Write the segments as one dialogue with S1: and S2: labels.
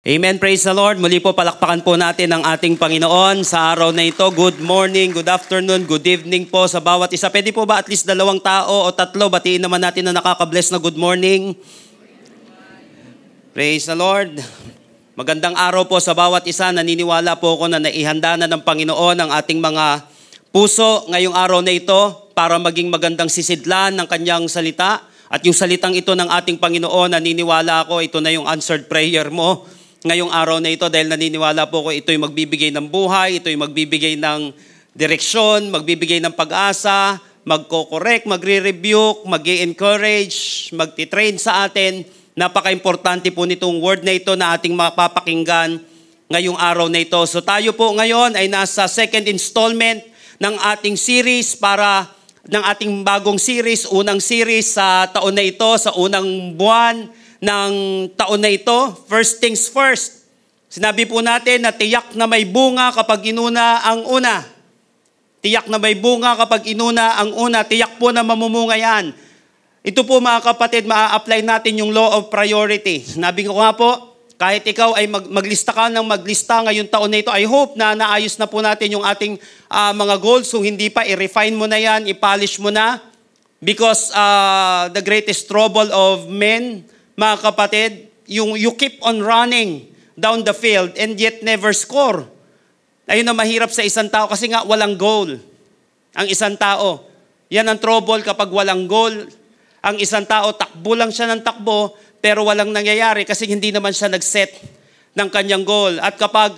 S1: Amen, praise the Lord. Muli po palakpakan po natin ang ating Panginoon sa araw na ito. Good morning, good afternoon, good evening po sa bawat isa. Pwede po ba at least 2 tao o 3? Batiin naman natin na nakaka-bless na good morning. Praise the Lord. Magandang araw po sa bawat isa. Naniniwala po ako na naihanda na ng Panginoon ang ating mga puso ngayong araw na ito para maging magandang sisidlan ng kanyang salita. At yung salitang ito ng ating Panginoon, naniniwala ako, ito na yung answered prayer mo ngayong araw na ito dahil naniniwala po ko ito'y magbibigay ng buhay, ito'y magbibigay ng direksyon, magbibigay ng pag-asa, magko-correct, magre-rebuke, mag-encourage, magtitrain sa atin. Napaka-importante po nitong word na ito na ating mapapakinggan ngayong araw na ito. So tayo po ngayon ay nasa second installment ng ating series ng ating bagong series, unang series sa taon na ito, sa unang buwan ng taon na ito. First things first. Sinabi po natin na tiyak na may bunga kapag inuna ang una. Tiyak na may bunga kapag inuna ang una. Tiyak po na mamumunga yan. Ito po mga kapatid, maa-apply natin yung law of priority. Sinabi ko nga po, kahit ikaw ay maglista ka ng maglista ngayong taon na ito, I hope na naayos na po natin yung ating mga goals. Kung hindi pa, i-refine mo na yan, i-polish mo na. Because the greatest trouble of men, mga kapatid, you keep on running down the field and yet never score. Ayun na mahirap sa isang tao kasi nga walang goal. Ang isang tao, yan ang trouble kapag walang goal. Ang isang tao, takbo lang siya ng takbo, pero walang nangyayari kasi hindi naman siya nag-set ng kanyang goal. At kapag,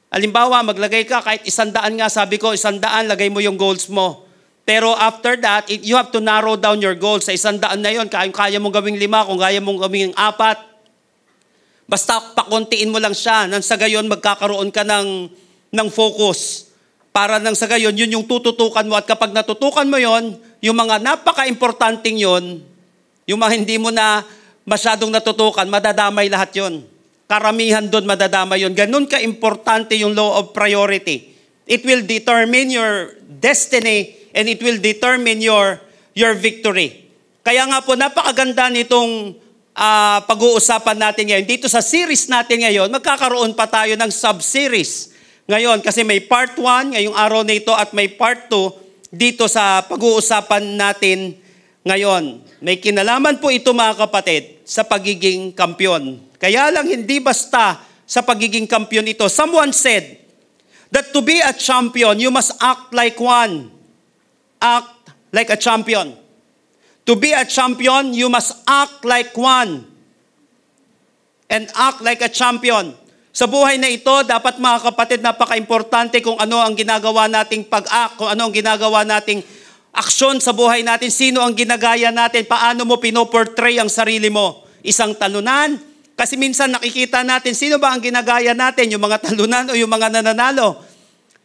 S1: alimbawa, maglagay ka, kahit 100 nga, sabi ko, 100, lagay mo yung goals mo. Pero after that, you have to narrow down your goals. Sa 100 na yun, kaya mong gawing 5, kung kaya mong gawing 4. Basta pakuntiin mo lang siya. Nang sa gayon, magkakaroon ka ng focus. Para nang sa gayon, yun yung tututukan mo. At kapag natutukan mo yun, yung mga napaka-importanting yun, yung mga hindi mo na masyadong natutukan, madadamay lahat yun. Karamihan doon madadamay yun. Ganun ka-importante yung law of priority. It will determine your destiny and it will determine your victory. Kaya nga po, napakaganda nitong pag-uusapan natin ngayon. Dito sa series natin ngayon, magkakaroon pa tayo ng sub-series. Ngayon, kasi may part 1 ngayong araw na ito at may part 2 dito sa pag-uusapan natin ngayon. May kinalaman po ito mga kapatid sa pagiging kampiyon. Kaya lang hindi basta sa pagiging kampiyon ito. Someone said that to be a champion, you must act like one. Act like a champion. To be a champion, you must act like one. And act like a champion. Sa buhay na ito, dapat mga kapatid, napaka-importante kung ano ang ginagawa nating pag-act, kung ano ang ginagawa nating aksyon sa buhay natin, sino ang ginagaya natin, paano mo pinoportray ang sarili mo. Isang talunan, kasi minsan nakikita natin, sino ba ang ginagaya natin, yung mga talunan o yung mga nananalo.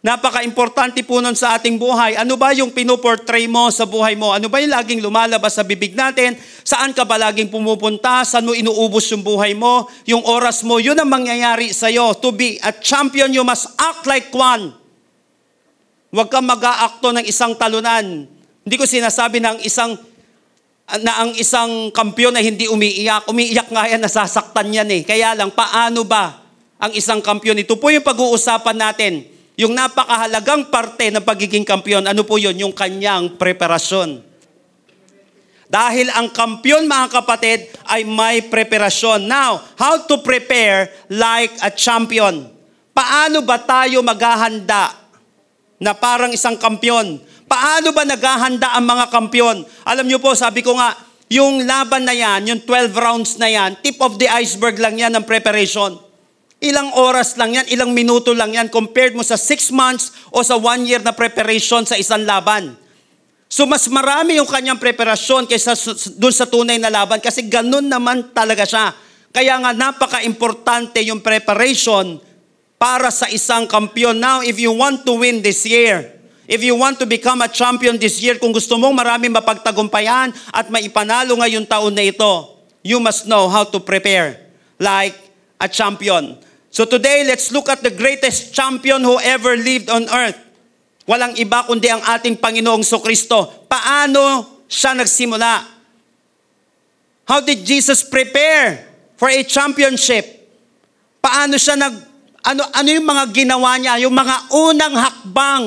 S1: Napaka-importante po nun sa ating buhay. Ano ba yung pinoportray mo sa buhay mo? Ano ba yung laging lumalabas sa bibig natin? Saan ka ba laging pumupunta? Saan mo inuubos yung buhay mo? Yung oras mo, yun ang mangyayari sa'yo. To be a champion, you must act like one. Huwag kang mag-aakto ng isang talunan. Hindi ko sinasabi na ang isang kampiyon ay hindi umiiyak. Umiiyak nga yan, nasasaktan yan eh. Kaya lang, paano ba ang isang kampiyon? Ito po yung pag-uusapan natin. Yung napakahalagang parte ng pagiging kampiyon, ano po yun? Yung kanyang preparasyon. Dahil ang kampiyon, mga kapatid, ay may preparasyon. Now, how to prepare like a champion? Paano ba tayo maghahanda na parang isang kampiyon? Paano ba naghahanda ang mga kampiyon? Alam niyo po, sabi ko nga, yung laban na yan, yung 12 rounds na yan, tip of the iceberg lang yan ng preparation. Ilang oras lang yan, ilang minuto lang yan compared mo sa 6 months o sa 1 year na preparation sa isang laban. So mas marami yung kanyang preparasyon kaysa dun sa tunay na laban kasi ganun naman talaga siya. Kaya nga napaka-importante yung preparation para sa isang kampiyon. Now, if you want to win this year, if you want to become a champion this year, kung gusto mong maraming mapagtagumpayan at maipanalo ngayong taon na ito, you must know how to prepare like a champion. So today, let's look at the greatest champion who ever lived on earth. Walang iba kundi ang ating Panginoong Jesucristo. Paano siya nagsimula? How did Jesus prepare for a championship? Paano siya ano yung mga ginawa niya, yung mga unang hakbang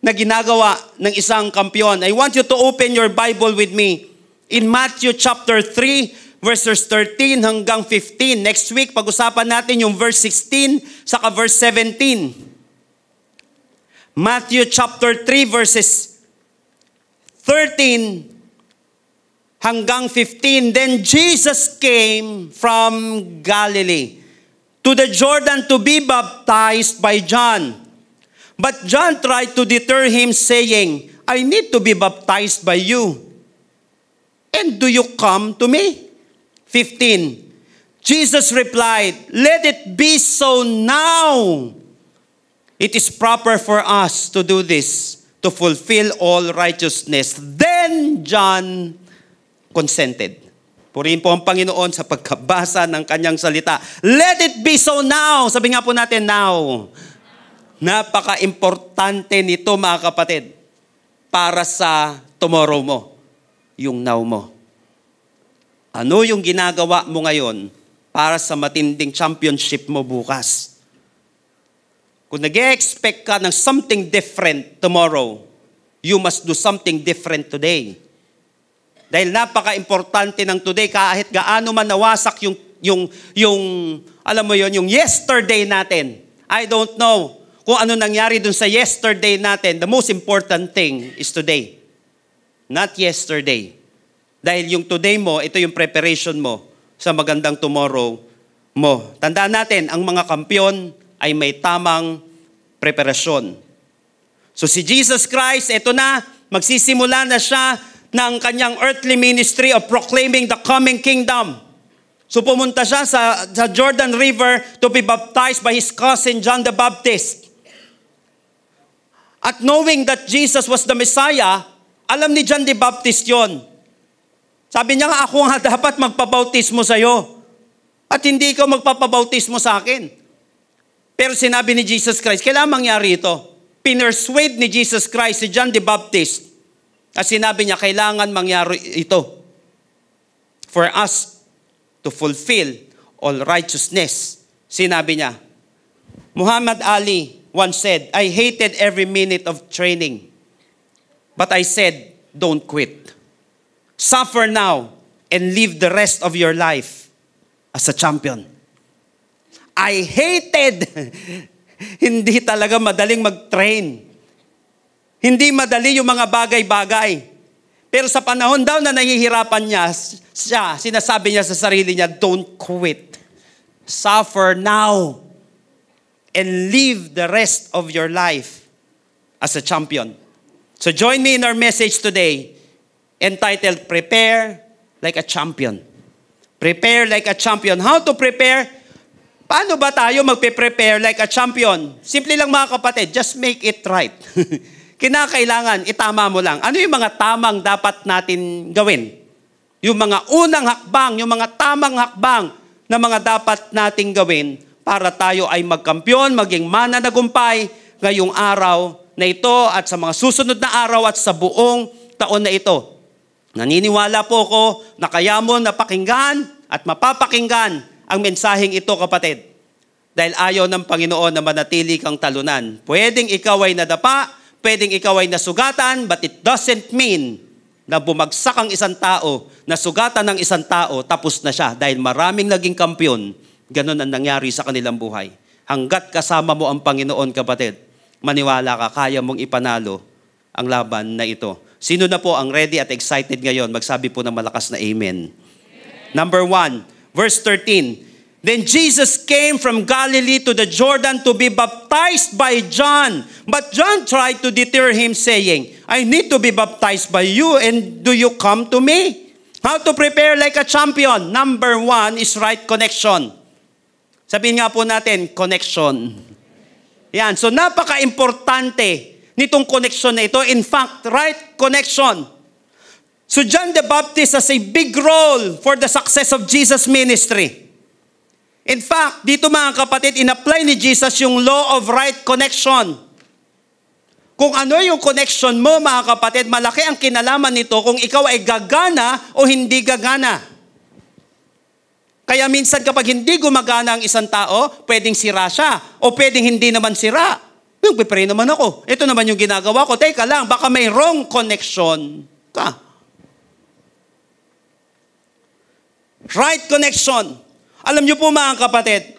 S1: na ginagawa ng isang kampiyon. I want you to open your Bible with me in Matthew chapter 3, verses 13 hanggang 15. Next week, pag-usapan natin yung verse 16 saka verse 17. Matthew chapter 3, verses 13 hanggang 15. Then Jesus came from Galilee to the Jordan to be baptized by John. But John tried to deter him, saying, I need to be baptized by you. And do you come to me? 15. Jesus replied, let it be so now. It is proper for us to do this, to fulfill all righteousness. Then John consented. Purihin po ang Panginoon sa pagkabasa ng kanyang salita. Let it be so now. Sabi nga po natin, now. Napaka-importante nito mga kapatid para sa tomorrow mo, yung now mo. Ano yung ginagawa mo ngayon para sa matinding championship mo bukas? Kung nag-expect ka ng something different tomorrow, you must do something different today. Dahil napaka-importante ng today, kahit gaano man nawasak yung alam mo yon, yung yesterday natin. I don't know kung ano nangyari dun sa yesterday natin. The most important thing is today. Not yesterday. Dahil yung today mo, ito yung preparation mo sa magandang tomorrow mo. Tandaan natin, ang mga kampiyon ay may tamang preparasyon. So si Jesus Christ, ito na, magsisimula na siya ng kanyang earthly ministry of proclaiming the coming kingdom. So pumunta siya sa Jordan River to be baptized by his cousin John the Baptist. At knowing that Jesus was the Messiah, alam ni John the Baptist yon. Sabi niya nga, ako nga dapat magpabautismo sa'yo. At hindi ikaw magpapabautismo sa akin. Pero sinabi ni Jesus Christ, kailangan mangyari ito. Pinersuade ni Jesus Christ si John the Baptist. At sinabi niya, kailangan mangyari ito for us to fulfill all righteousness. Sinabi niya, Muhammad Ali once said, I hated every minute of training. But I said, don't quit. Suffer now and live the rest of your life as a champion. I hated. Hindi talaga madaling mag-train. Hindi madali yung mga bagay-bagay. Pero sa panahon daw na nahihirapan siya, sinasabi niya sa sarili niya, don't quit. Suffer now and live the rest of your life as a champion. So join me in our message today entitled, Prepare Like a Champion. Prepare like a champion. How to prepare? Paano ba tayo magpe-prepare like a champion? Simple lang mga kapatid, just make it right. Kinakailangan, itama mo lang. Ano yung mga tamang dapat natin gawin? Yung mga unang hakbang, yung mga tamang hakbang na mga dapat nating gawin para tayo ay magkampiyon, maging mananagumpay ngayong araw na ito at sa mga susunod na araw at sa buong taon na ito. Naniniwala po ko na kaya mo napakinggan at mapapakinggan ang mensaheng ito, kapatid. Dahil ayaw ng Panginoon na manatili kang talunan. Pwedeng ikaw ay nadapa, pwedeng ikaw ay nasugatan, but it doesn't mean na bumagsak ang isang tao, nasugatan ng isang tao, tapos na siya. Dahil maraming naging kampiyon, ganun ang nangyari sa kanilang buhay. Hanggat kasama mo ang Panginoon, kapatid, maniwala ka, kaya mong ipanalo ang laban na ito. Sino na po ang ready at excited ngayon? Magsabi po ng malakas na amen. Number 1, verse 13. Then Jesus came from Galilee to the Jordan to be baptized by John. But John tried to deter him, saying, I need to be baptized by you, and do you come to me? How to prepare like a champion? Number 1 is right connection. Sabihin nga po natin, connection. Yan, so napaka-importante nitong connection na ito. In fact, right connection. So John the Baptist has a big role for the success of Jesus' ministry. In fact, dito mga kapatid, in-apply ni Jesus yung law of right connection. Kung ano yung connection mo mga kapatid, malaki ang kinalaman nito kung ikaw ay gagana o hindi gagana. Kaya minsan kapag hindi gumagana ang isang tao, pwedeng sira siya. O pwedeng hindi naman sira. Nagpipray naman ako. Ito naman yung ginagawa ko. Teka lang, baka may wrong connection ka. Right connection. Alam niyo po mga kapatid,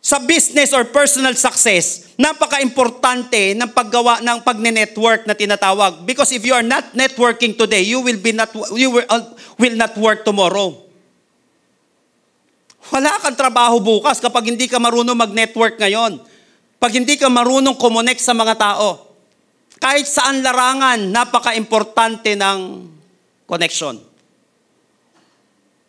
S1: sa business or personal success, napaka-importante ng paggawa ng pagne-network na tinatawag. Because if you are not networking today, you will not work tomorrow. Wala kang trabaho bukas kapag hindi ka marunong mag-network ngayon. Pag hindi ka marunong kumonect sa mga tao. Kahit saan larangan, napaka-importante ng connection.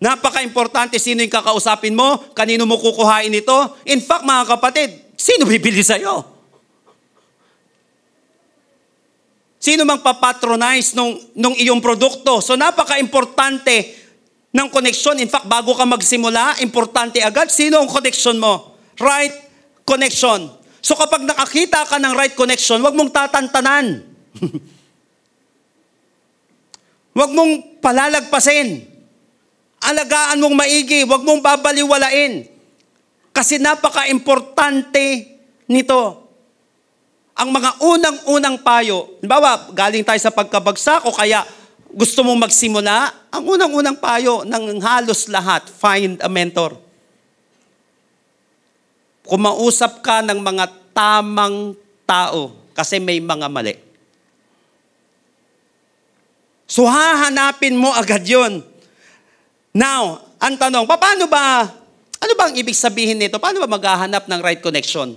S1: Napaka-importante sino yung kakausapin mo, kanino mo kukuhain ito. In fact, mga kapatid, sino bibili sa'yo? Sino mang papatronize nung iyong produkto? So napaka-importante ng connection. In fact, bago ka magsimula, importante agad, sino ang connection mo? Right connection. So kapag nakakita ka ng right connection, huwag mong tatantanan. Huwag mong palalagpasin. Alagaan mong maigi, huwag mong babaliwalain. Kasi napaka-importante nito. Ang mga unang-unang payo, halimbawa, galing tayo sa pagkabagsak o kaya gusto mong magsimula, ang unang-unang payo ng halos lahat, find a mentor. Kumausap ka ng mga tamang tao kasi may mga mali. So hahanapin mo agad yun. Now, ang tanong, ano ba ang ibig sabihin nito? Paano ba maghahanap ng right connection?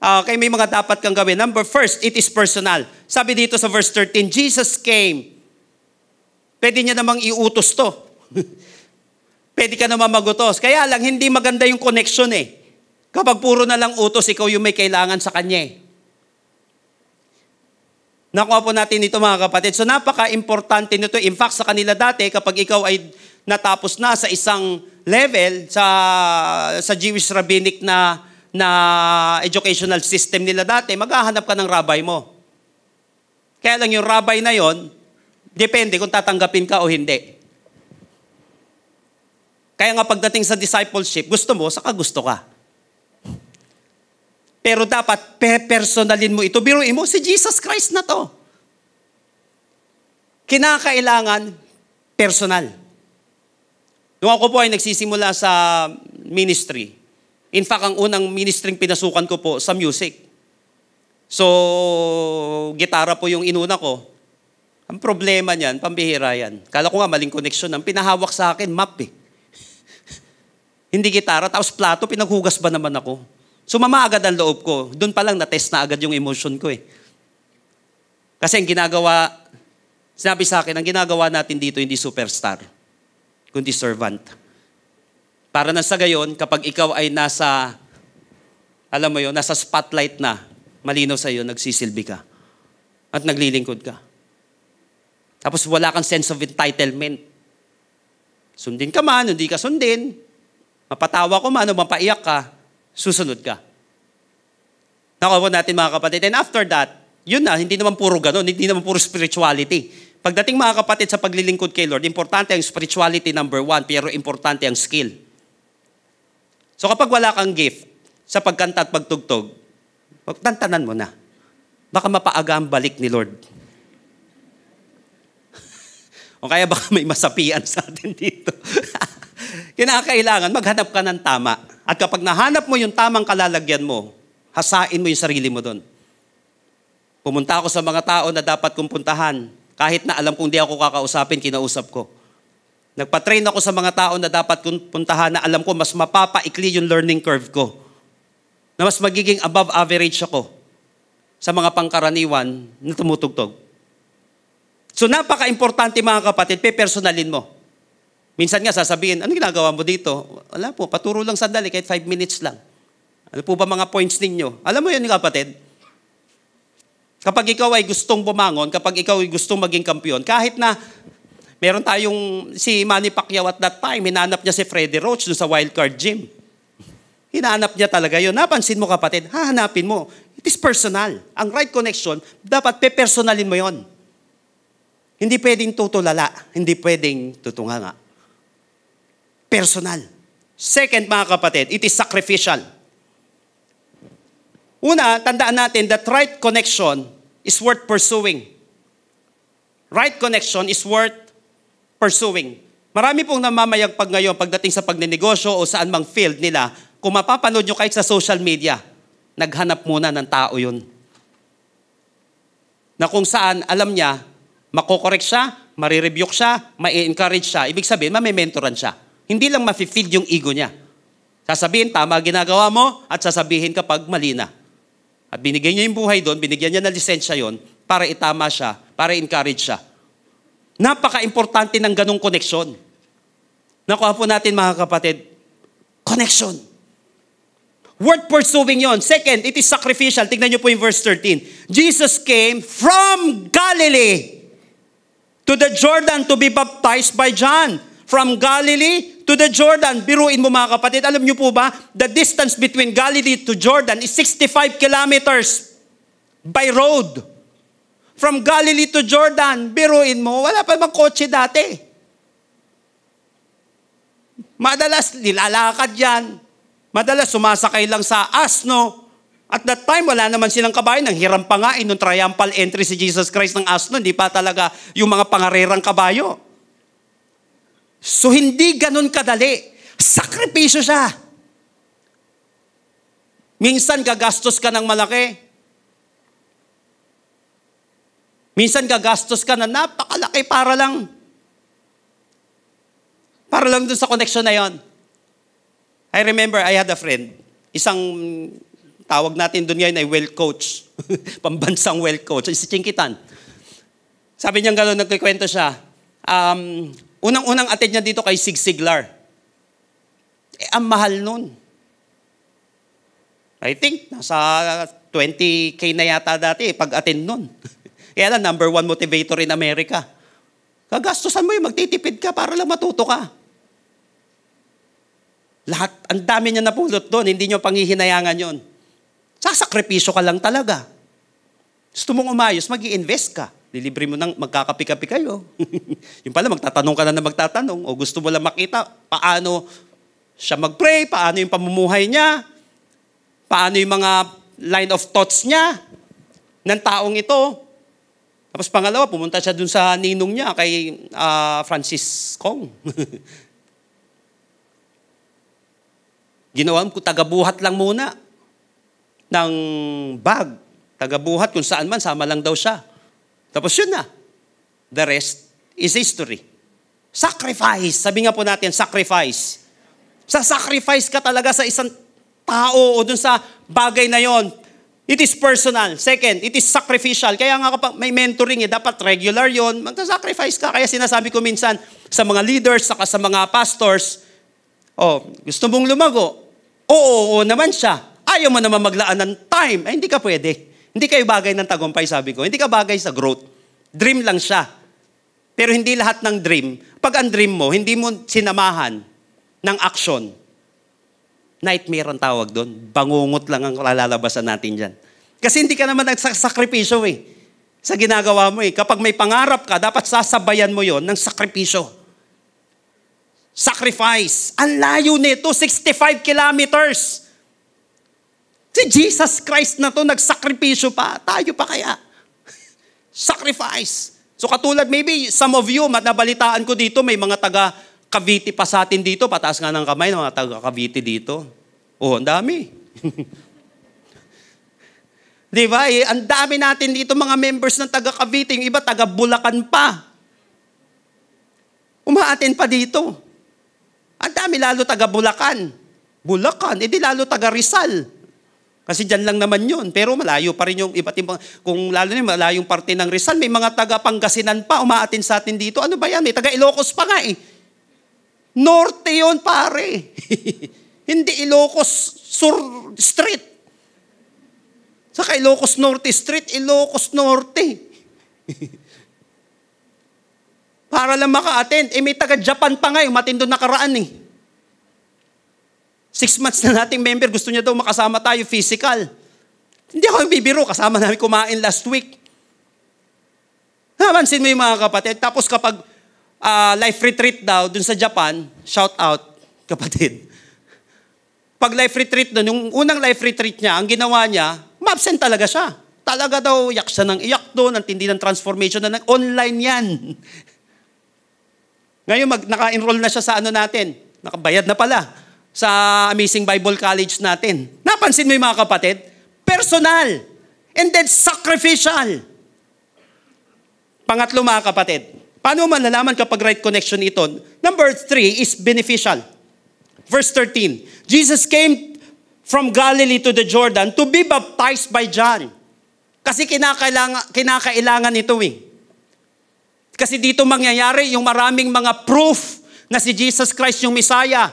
S1: Okay, may mga dapat kang gawin. First, it is personal. Sabi dito sa verse 13, Jesus came. Pwede niya namang iutos to. Pwede ka naman magutos. Kaya lang, hindi maganda yung connection eh. Kapag puro na lang utos, ikaw yung may kailangan sa kanya eh. Nakuha po natin ito mga kapatid. So napaka-importante nito. In fact, sa kanila dati, kapag ikaw ay natapos na sa isang level sa Jewish rabbinic na educational system nila dati, maghahanap ka ng rabbi mo. Kaya lang yung rabbi na yon, depende kung tatanggapin ka o hindi. Kaya nga pagdating sa discipleship, gusto mo, saka gusto ka. Pero dapat personalin mo ito. Biruin mo, si Jesus Christ na to. Kinakailangan personal. Nung ako po ay nagsisimula sa ministry, in fact, ang unang ministring pinasukan ko po sa music. So, gitara po yung inuna ko. Ang problema niyan, pambihira yan. Kala ko nga maling connection. Ang pinahawak sa akin, map eh. Hindi gitara, tapos plato, pinaghugas ba naman ako? Sumama agad ang loob ko. Doon pa lang na-test na agad yung emotion ko eh. Kasi ang ginagawa, sinabi sa akin, ang ginagawa natin dito hindi superstar, kundi servant. Para na sa gayon, kapag ikaw ay nasa, alam mo yun, nasa spotlight na, malinaw sa iyo, nagsisilbi ka. At naglilingkod ka. Tapos wala kang sense of entitlement. Sundin ka man, hindi ka sundin. Mapatawa ko man, o mapaiyak ka, susunod ka. Nakuha natin mga kapatid. And after that, yun na, hindi naman puro ganun, hindi naman puro spirituality. Pagdating mga kapatid sa paglilingkod kay Lord, importante ang spirituality number 1, pero importante ang skill. So kapag wala kang gift sa pagkanta at pagtugtog, tantanan mo na. Baka mapaaga ang balik ni Lord. O kaya baka may masapian sa atin dito. Kinakailangan, maghanap ka ng tama. At kapag nahanap mo yung tamang kalalagyan mo, hasain mo yung sarili mo doon. Pumunta ako sa mga tao na dapat kong puntahan. Kahit na alam kong di ako kakausapin, kinausap ko. Nagpa-train ako sa mga tao na dapat kong puntahan na alam ko mas mapapaikli yung learning curve ko. Na mas magiging above average ako sa mga pangkaraniwan na tumutugtog. So napaka-importante mga kapatid, pe-personalin mo. Minsan nga sasabihin, ano ginagawa mo dito? Wala po, paturo lang sandali, kahit 5 minutes lang. Ano po ba mga points ninyo? Alam mo yun kapatid? Kapag ikaw ay gustong bumangon, kapag ikaw ay gustong maging kampiyon, kahit na meron tayong si Manny Pacquiao at that time, hinanap niya si Freddie Roach dun sa Wildcard Gym. Hinanap niya talaga yun. Napansin mo kapatid, hahanapin mo. It is personal. Ang right connection, dapat pe-personalin mo yon. Hindi pwedeng tutulala, hindi pwedeng tutunganga. Personal. Second, mga kapatid, it is sacrificial. Una, tandaan natin that right connection is worth pursuing. Right connection is worth pursuing. Marami pong namamayagpag ngayon pagdating sa pagnenegosyo o saan mang field nila, kung mapapanood nyo kahit sa social media, naghanap muna ng tao yun. Na kung saan, alam niya, makokorek siya, marirebuke siya, ma-encourage siya. Ibig sabihin, mamimentoran siya. Hindi lang ma-feed yung ego niya. Sasabihin, tama ginagawa mo, at sasabihin kapag mali na. At binigyan niya yung buhay doon, binigyan niya ng lisensya yon para itama siya, para encourage siya. Napaka-importante ng ganong koneksyon. Nakuha po natin, mga kapatid, connection. Worth pursuing yon. Second, it is sacrificial. Tignan niyo po yung verse 13. Jesus came from Galilee to the Jordan to be baptized by John. From Galilee to the Jordan. Biruin mo, mga kapatid. Alam niyo po ba, the distance between Galilee to Jordan is 65 kilometers by road. From Galilee to Jordan, biruin mo, wala pa bang kotse dati. Madalas nilalakad yan. Madalas sumasakay lang sa asno. At that time, wala naman silang kabayo. Nang hiram pa nga, nung triumphal entry si Jesus Christ ng asno, hindi pa talaga yung mga pangarerang kabayo. So, hindi ganun kadali. Sakripisyo siya. Minsan, gagastos ka ng malaki. Minsan, gagastos ka na napakalaki para lang dun sa connection na yon. I remember, I had a friend. Isang tawag natin dun ngayon ay well coach. Pambansang well coach. Si Chinkitan. Sabi niya gano'n, nagkikwento siya. Unang-unang attend niya dito kay Sig Siglar. Ang mahal nun. I think, nasa 20K na yata dati pag-attend nun. Kaya lang, number 1 motivator in America. Gagastusan mo yung magtitipid ka para lang matuto ka. Lahat, ang dami niya napulot doon, hindi niyo panghihinayangan yon. Sasakripisyo ka lang talaga. Gusto mong umayos, mag-i-invest ka. Lilibre mo ng magkakapi-kapi kayo. Yung pala, magtatanong ka na magtatanong. O gusto mo lang makita, paano siya mag-pray, paano yung pamumuhay niya, paano yung mga line of thoughts niya, ng taong ito. Tapos pangalawa, pumunta siya dun sa ninong niya, kay Francis Kong. Ginawa ko, tagabuhat lang muna ng bag. Tagabuhat kung saan man, sama lang daw siya. Tapos yun na. The rest is history. Sacrifice. Sabi nga po natin, sacrifice. Sacrifice ka talaga sa isang tao o dun sa bagay na yon. It is personal. Second, it is sacrificial. Kaya nga kapag may mentoring, dapat regular yon. Magsasacrifice ka. Kaya sinasabi ko minsan sa mga leaders, saka sa mga pastors, gusto mong lumago? Oo naman siya. Ayaw mo naman maglaan ng time. Ay, hindi ka pwede. Hindi kayo bagay ng tagumpay, sabi ko. Hindi ka bagay sa growth. Dream lang siya. Pero hindi lahat ng dream. Pag ang dream mo, hindi mo sinamahan ng action. Nightmare ang tawag doon. Bangungot lang ang lalalabasan natin dyan. Kasi hindi ka naman nagsasakripisyo sa ginagawa mo Kapag may pangarap ka, dapat sasabayan mo yon ng sakripisyo. Sacrifice. Ang layo nito, 65 kilometers. Si Jesus Christ na to, nagsakripisyo pa. Tayo pa kaya? Sacrifice. So katulad, maybe some of you, nabalitaan ko dito, may mga taga Cavite pa sa atin dito. Pataas nga ng kamay, mga taga Cavite dito. Ang dami. Di ba? Ang dami natin dito, mga members ng taga Cavite. Yung iba, taga Bulacan pa. Umaaten pa dito. Ang dami lalo taga Bulacan. Bulacan, di lalo taga Rizal. Kasi dyan lang naman yun. Pero malayo pa rin yung iba't ibang, kung lalo na malayong parte ng Rizal, may mga taga Pangasinan pa, umaatin sa atin dito. Ano ba yan? May taga Ilocos pa nga Norte yun, pare. Hindi Ilocos Sur Street. Saka Ilocos Norte Street, Ilocos Norte. Para lang maka-attend. May taga Japan pa nga, matindong nakaraan 6 months na nating member, gusto niya daw makasama tayo physical. Hindi ako bibiro, kasama namin kumain last week. Napansin mo yung mga kapatid. Tapos kapag life retreat daw dun sa Japan, shout out, kapatid. pag life retreat doon, yung unang life retreat niya, ang ginawa niya, ma-absent talaga siya. Talaga daw, iyak siya ng iyak doon, ang tindi ng transformation na online yan. Ngayon, naka-enroll na siya sa ano natin. Nakabayad na pala sa Amazing Bible College natin. Napansin mo yung mga kapatid? Personal. And then sacrificial. Pangatlo mga kapatid, paano malalaman kapag right connection ito? Number 3 is beneficial. Verse 13, Jesus came from Galilee to the Jordan to be baptized by John. Kasi kinakailangan ito eh. Kasi dito mangyayari yung maraming mga proof na si Jesus Christ yung Messiah.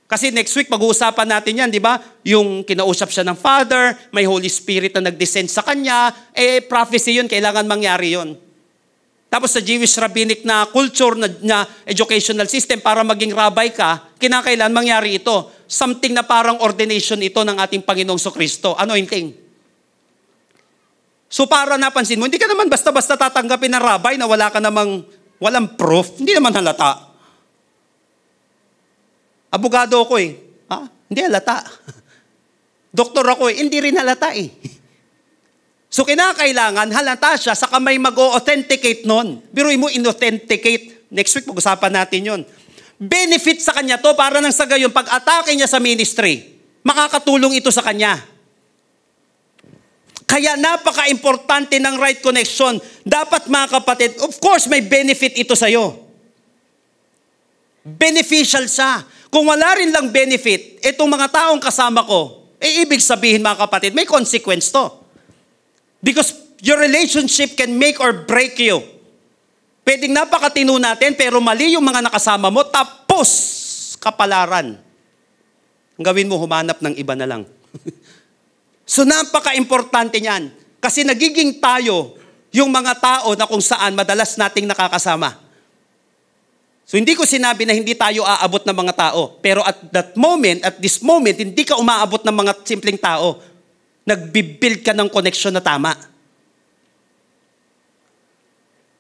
S1: Kasi next week pag-uusapan natin yan, di ba? Yung kinausap siya ng Father, may Holy Spirit na nag-descend sa kanya, prophecy yun, kailangan mangyari yun. Tapos sa Jewish rabbinic na culture, na educational system, para maging rabbi ka, kinakailangan mangyari ito. Something na parang ordination ito ng ating Panginoong Kristo. Anointing. So para napansin mo, hindi ka naman basta-basta tatanggapin ng rabbi na walang proof. Hindi naman halata. Abogado ako hindi halata. Doktor ako hindi rin halata eh. So kinakailangan halata siya saka may mag-o-authenticate nun. Biruin mo in-authenticate. Next week pag-usapan natin yun. Benefit sa kanya to para nang sa gayon pag-atake niya sa ministry, makakatulong ito sa kanya. Kaya napaka-importante ng right connection. Dapat mga kapatid, of course may benefit ito sa'yo. Beneficial siya. Kung wala rin lang benefit, itong mga taong kasama ko, ibig sabihin mga kapatid, may consequence to. Because your relationship can make or break you. Pwedeng napakatino natin, pero mali yung mga nakasama mo, tapos kapalaran. Ang gawin mo, humanap ng iba na lang. So napaka-importante niyan. Kasi nagiging tayo yung mga tao na kung saan madalas nating nakakasama. So hindi ko sinabi na hindi tayo aabot ng mga tao. Pero at this moment, hindi ka umaabot ng mga simpleng tao. Nagbibuild ka ng connection na tama.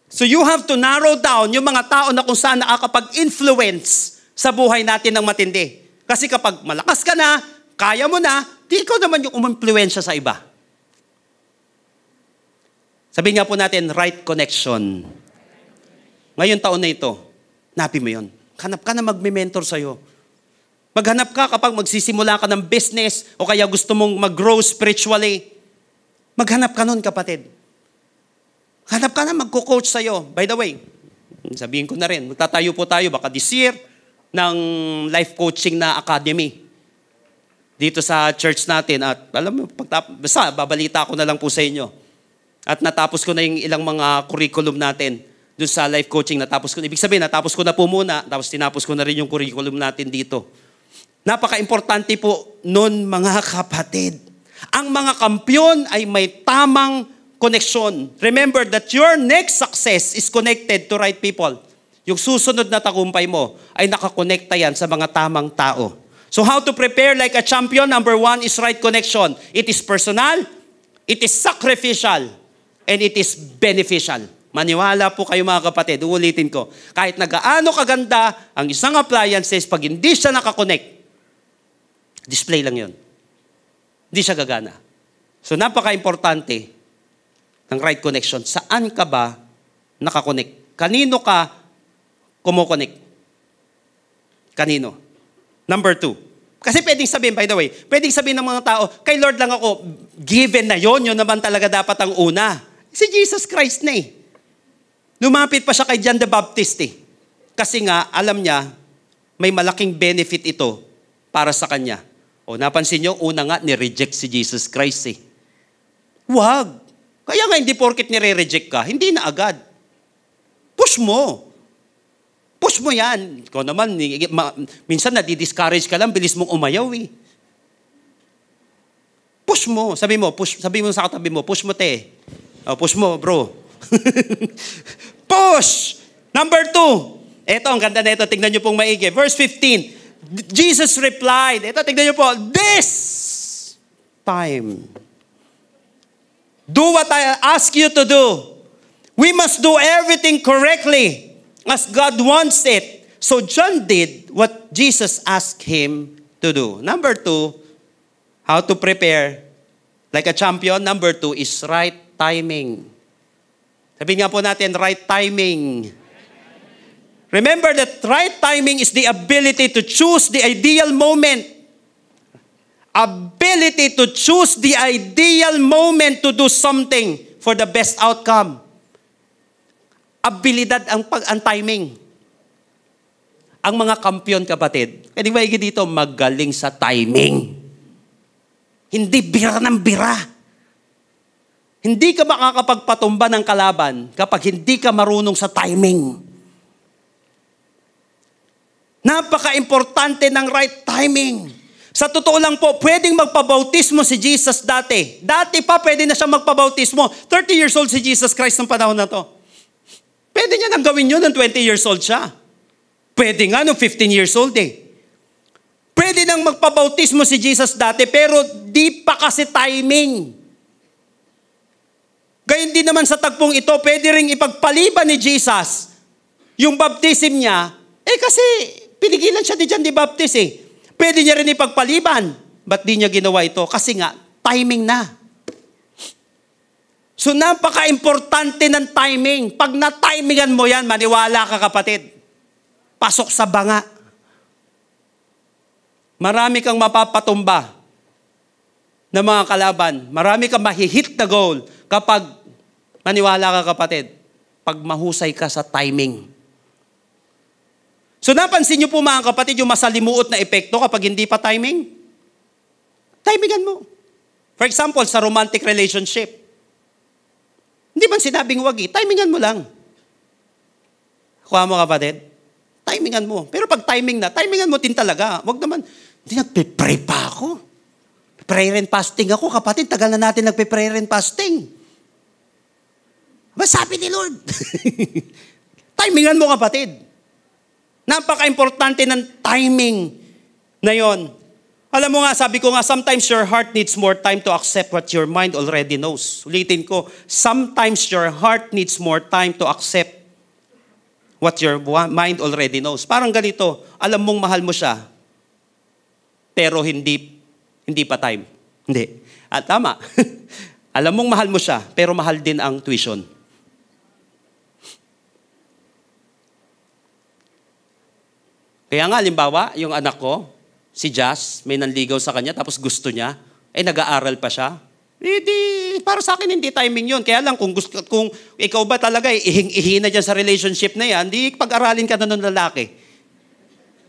S1: So you have to narrow down yung mga tao na kung saan nakakapag-influence sa buhay natin ng matindi. Kasi kapag malakas ka na, kaya mo na, di ikaw naman yung umimpluwensya sa iba. Sabihin nga po natin, right connection. Ngayon taon na ito, napin mo yun. Hanap ka na magme-mentor sa'yo. Maghanap ka kapag magsisimula ka ng business o kaya gusto mong mag-grow spiritually. Maghanap ka nun, kapatid. Hanap ka na magko-coach sa'yo. By the way, sabihin ko na rin, magtatayo po tayo baka this year ng life coaching na academy dito sa church natin. At alam mo, basta babalita ko na lang po sa inyo. At natapos ko na yung ilang mga curriculum natin doon sa life coaching. Natapos ko. Ibig sabihin, natapos ko na po muna, tapos tinapos ko na rin yung curriculum natin dito. Napaka-importante po nun, mga kapatid. Ang mga kampyon ay may tamang connection. Remember that your next success is connected to right people. Yung susunod na tagumpay mo ay nakakonekta yan sa mga tamang tao. So how to prepare like a champion? Number 1 is right connection. It is personal, it is sacrificial, and it is beneficial. Maniwala po kayo mga kapatid, uulitin ko. Kahit nagaano kaganda ang isang appliances, pag hindi siya nakakonect, display lang yun. Hindi siya gagana. So napaka-importante ng right connection. Saan ka ba nakakonect? Kanino ka kumokonect? Kanino? Number 2. Kasi pwedeng sabihin, by the way, pwedeng sabihin ng mga tao, kay Lord lang ako, given na yon, yun naman talaga dapat ang una. Si Jesus Christ na eh. Lumapit pa siya kay John the Baptist eh. Kasi nga, alam niya, may malaking benefit ito para sa kanya. O napansin nyo, una nga, nireject si Jesus Christ eh. Wag. Kaya nga hindi porket nire-reject ka, hindi na agad. Push mo. Push mo yan. Ikaw naman, minsan nadi-discourage ka lang, bilis mong umayaw eh. Push mo. Sabi mo sa katabi mo, push mo te. O, push mo bro. Push! Number 2. Ito, ang ganda na ito. Tingnan nyo pong maigi. Verse 15. Jesus replied. Ito, tingnan nyo po. This time, do what I ask you to do. We must do everything correctly as God wants it. So John did what Jesus asked him to do. Number 2, how to prepare like a champion. Number 2 is right timing. Sabihin nga po natin, right timing. Remember that right timing is the ability to choose the ideal moment. Ability to choose the ideal moment to do something for the best outcome. Abilidad ang timing. Ang mga kampiyon, kapatid, pwede ba dito magaling sa timing? Hindi bira ng bira. Hindi ka makakapagpatumba ng kalaban kapag hindi ka marunong sa timing. Napaka-importante ng right timing. Sa totoo lang po, pwedeng magpabautismo si Jesus dati. Dati pa pwede na siya magpabautismo. 30 years old si Jesus Christ ng panahon na to. Pwede niya nang gawin yun ng 20 years old siya. Pwede nga nung 15 years old eh. Pwede nang magpabautismo si Jesus dati, pero di pa kasi timing. Gayun din naman sa tagpong ito, pwede ring ipagpaliban ni Jesus yung baptism niya, kasi pinigilan siya dyan di baptize eh. Pwede niya rin ipagpaliban. Ba't di niya ginawa ito? Kasi nga, timing na. So napaka-importante ng timing. Pag na-timingan mo yan, maniwala ka kapatid. Pasok sa banga. Marami kang mapapatumba ng mga kalaban. Marami kang mahihit na goal kapag maniwala ka kapatid. Pag mahusay ka sa timing. So napansin niyo po mga kapatid yung masalimuot na epekto kapag hindi pa timing? Timingan mo. For example, sa romantic relationship. Hindi man sinabing wag timingan mo lang. Kuha mo kapatid, timingan mo. Pero pag timing na, timingan mo din talaga. Wag naman, hindi nagpe-pray pa ako. Prayer and fasting ako, kapatid. Tagal na natin nagpe-prayer and fasting. Ba sabi ni Lord? Timingan mo kapatid. Napaka-importante ng timing na yon. Alam mo nga, sabi ko nga, sometimes your heart needs more time to accept what your mind already knows. Ulitin ko, sometimes your heart needs more time to accept what your mind already knows. Parang ganito, alam mong mahal mo siya, pero hindi pa time. Hindi. Tama. Alam mong mahal mo siya, pero mahal din ang tuition. Kaya nga, halimbawa, yung anak ko, si Jazz, may nanligaw sa kanya, tapos gusto niya, nag-aaral pa siya. Para sa akin, hindi timing yun. Kaya lang, kung ikaw ba talaga, ihing-ihi na dyan sa relationship na yan, di pag-aralin ka na ng lalaki.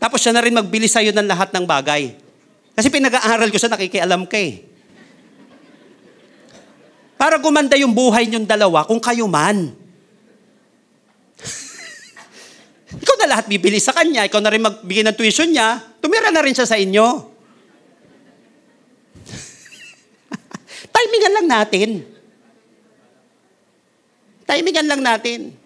S1: Tapos siya na rin magbili sa'yo ng lahat ng bagay. Kasi pinag-aaral ko siya, nakikialam ka eh. Para gumanda yung buhay niyong dalawa, kung kayo man. Ikaw na lahat bibili sa kanya, ikaw na rin magbigay ng tuition niya, tumira na rin siya sa inyo. Timingan lang natin. Timingan lang natin.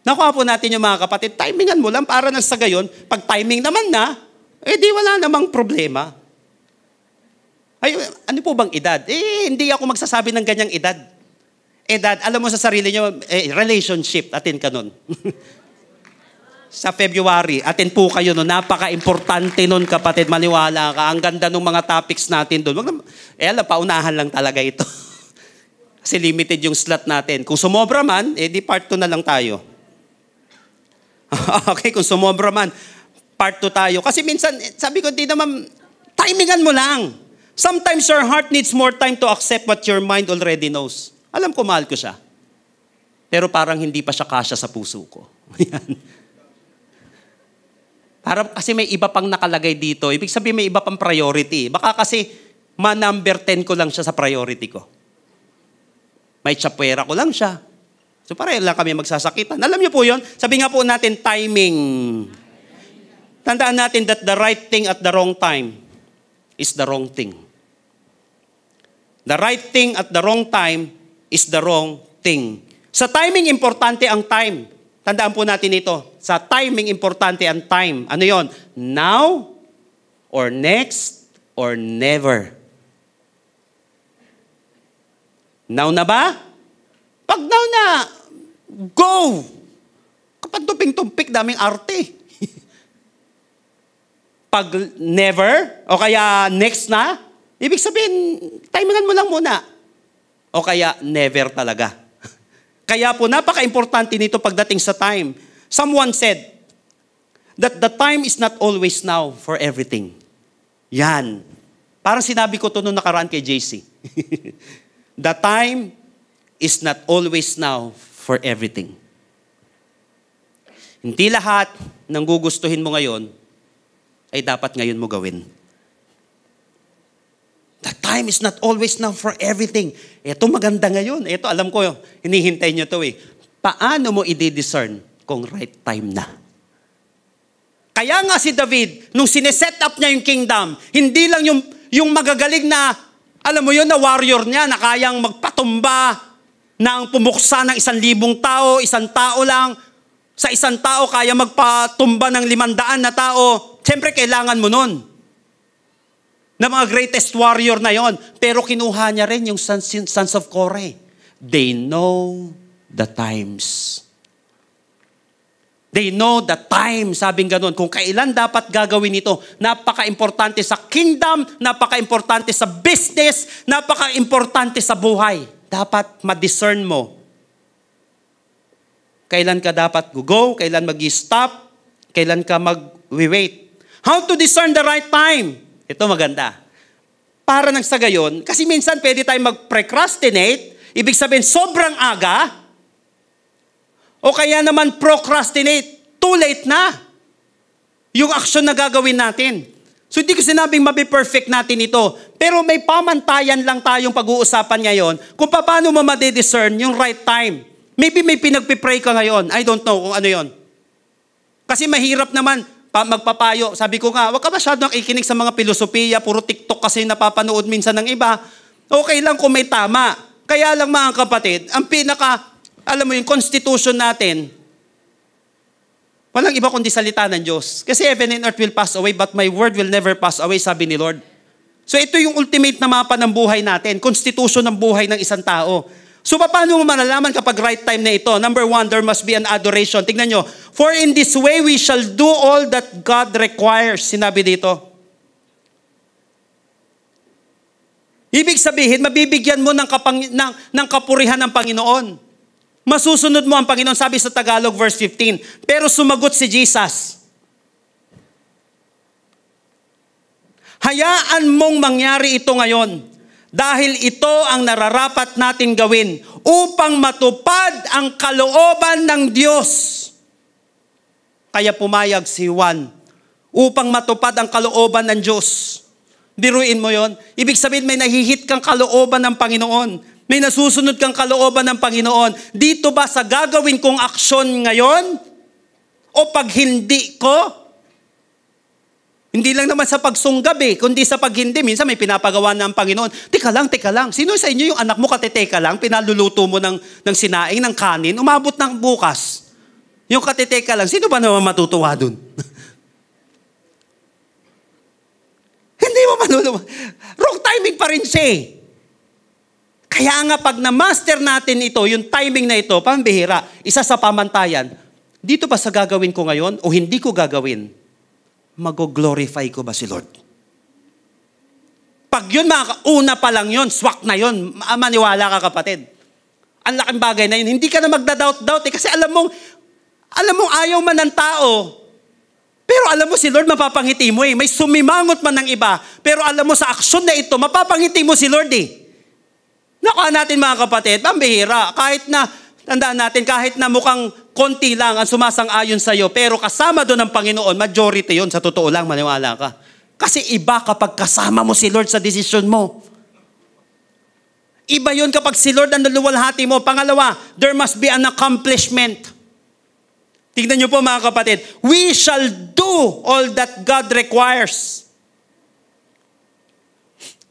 S1: Nakuha po natin yung mga kapatid, timingan mo lang para na sa gayon, pag timing naman na, di wala namang problema. Ay, ano po bang edad? Hindi ako magsasabi ng ganyang edad. Edad, alam mo sa sarili nyo, relationship, atin ka nun. Sa February, atin po kayo nun. Napaka-importante nun, kapatid. Maniwala ka. Ang ganda ng mga topics natin doon. Paunahan lang talaga ito. Kasi limited yung slot natin. Kung sumobra man, di part 2 na lang tayo. Okay, kung sumobra man, part 2 tayo. Kasi minsan, sabi ko, di naman, timingan mo lang. Sometimes your heart needs more time to accept what your mind already knows. Alam ko, mahal ko siya. Pero parang hindi pa siya kasya sa puso ko. Yan. Kasi may iba pang nakalagay dito. Ibig sabihin may iba pang priority. Baka kasi ma-number 10 ko lang siya sa priority ko. May tsapwera ko lang siya. So pareho lang kami magsasakitan. Alam niyo po yun? Sabi nga po natin, timing. Tandaan natin that the right thing at the wrong time is the wrong thing. The right thing at the wrong time is the wrong thing. Sa timing, importante ang time. Tandaan po natin ito. Sa timing, importante ang time. Ano yon? Now, or next, or never. Now na ba? Pag now na, go! Kapag tumpik-tumpik, daming arte. Pag never, o kaya next na, ibig sabihin, timingan mo lang muna. O kaya never talaga. Kaya po, napaka-importante nito pagdating sa time. Someone said that the time is not always now for everything. Yan. Parang sinabi ko to noong nakaraan kay JC. The time is not always now for everything. Hindi lahat ng gugustuhin mo ngayon ay dapat ngayon mo gawin. The time is not always now for everything. Ito maganda ngayon. Ito alam ko, hinihintay nyo to eh. Paano mo i-discern kung right time na? Kaya nga si David, nung sineset up niya yung kingdom, hindi lang yung magagaling na, alam mo yun, na warrior niya, na kayang magpatumba, na ang pumuksa ng 1,000 tao, isang tao lang, sa isang tao kaya magpatumba ng 500 na tao. Siyempre, kailangan mo nun. Na mga greatest warrior na yon. Pero kinuha niya rin yung sons of Korah. They know the times. They know the time, sabing ganun. Kung kailan dapat gagawin ito. Napaka-importante sa kingdom, napaka-importante sa business, napaka-importante sa buhay. Dapat ma-discern mo. Kailan ka dapat go, kailan mag-stop, kailan ka mag-wait. How to discern the right time? Ito maganda. Para nang sa gayon, kasi minsan pwede tayong mag-procrastinate, ibig sabihin sobrang aga, o kaya naman procrastinate, too late na yung action na gagawin natin. So hindi ko sinabing mabi-perfect natin ito, pero may pamantayan lang tayong pag-uusapan ngayon kung paano mo ma-discern yung right time. Maybe may pinagpipray ka ngayon, I don't know kung ano yon. Kasi mahirap naman, magpapayo. Sabi ko nga, wag ka masyadong ikinig sa mga filosofiya, puro TikTok kasi napapanood minsan ng iba. Okay lang kung may tama. Kaya lang mga kapatid, ang alam mo yung constitution natin, walang iba kundi salita ng Diyos. Kasi heaven and earth will pass away, but my word will never pass away, sabi ni Lord. So ito yung ultimate na mapa ng buhay natin, constitution ng buhay ng isang tao. So paano mo malalaman kapag right time na ito? Number 1, there must be an adoration. Tingnan nyo. For in this way we shall do all that God requires. Sinabi dito. Ibig sabihin, mabibigyan mo ng kapurihan ng Panginoon. Masusunod mo ang Panginoon. Sabi sa Tagalog verse 15. Pero sumagot si Jesus. Hayaan mong mangyari ito ngayon. Dahil ito ang nararapat natin gawin upang matupad ang kalooban ng Diyos. Kaya pumayag si Juan upang matupad ang kalooban ng Diyos. Biruin mo yon. Ibig sabihin may nahihit kang kalooban ng Panginoon. May nasusunod kang kalooban ng Panginoon. Dito ba sa gagawin kong aksyon ngayon? O pag hindi ko? Hindi lang naman sa pagsunggabi, kundi sa paghindi. Minsan may pinapagawa ng Panginoon. Teka lang. Sino sa inyo yung anak mo katiteka lang, pinaluluto mo ng sinaing, ng kanin, umabot ng bukas. Yung katiteka lang, sino ba naman matutuwa dun? Hindi mo maluluwa. Wrong timing pa rin siya. Kaya nga pag na-master natin ito, yung timing na ito, pambihira, isa sa pamantayan, dito ba sa gagawin ko ngayon o hindi ko gagawin? Mag-glorify ko ba si Lord? Pag yun, una pa lang yun, swak na yun, maniwala ka kapatid. Ang laking bagay na yun, hindi ka na magda-doubt kasi alam mong ayaw man ng tao, pero alam mo si Lord mapapangiti mo eh. May sumimangot man ng iba, pero alam mo sa aksyon na ito, mapapangiti mo si Lord eh. Nakuha natin mga kapatid, pambihira, tandaan natin, kahit na mukhang konti lang ang sumasang-ayon sa iyo, pero kasama doon ng Panginoon, majority yon sa totoo lang, maniwala ka. Kasi iba kapag kasama mo si Lord sa desisyon mo. Iba yon kapag si Lord ang naluwalhati mo. Pangalawa, there must be an accomplishment. Tingnan niyo po mga kapatid, we shall do all that God requires.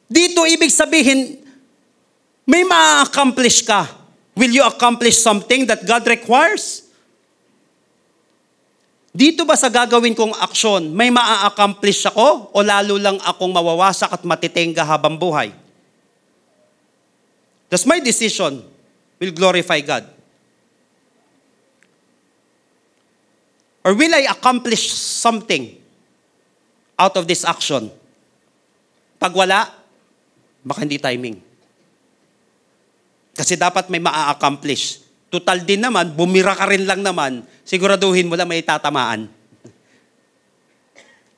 S1: Dito ibig sabihin, may ma-accomplish ka. Will you accomplish something that God requires? Dito ba sa gagawin kong aksyon, may maa-accomplish ako o lalo lang akong mawawasak at matitenga habang buhay? Does my decision will glorify God? Or will I accomplish something out of this action. Pag wala, baka hindi timing. Kasi dapat may maa-accomplish. Total din naman, bumira ka rin lang naman, siguraduhin mo lang may tatamaan.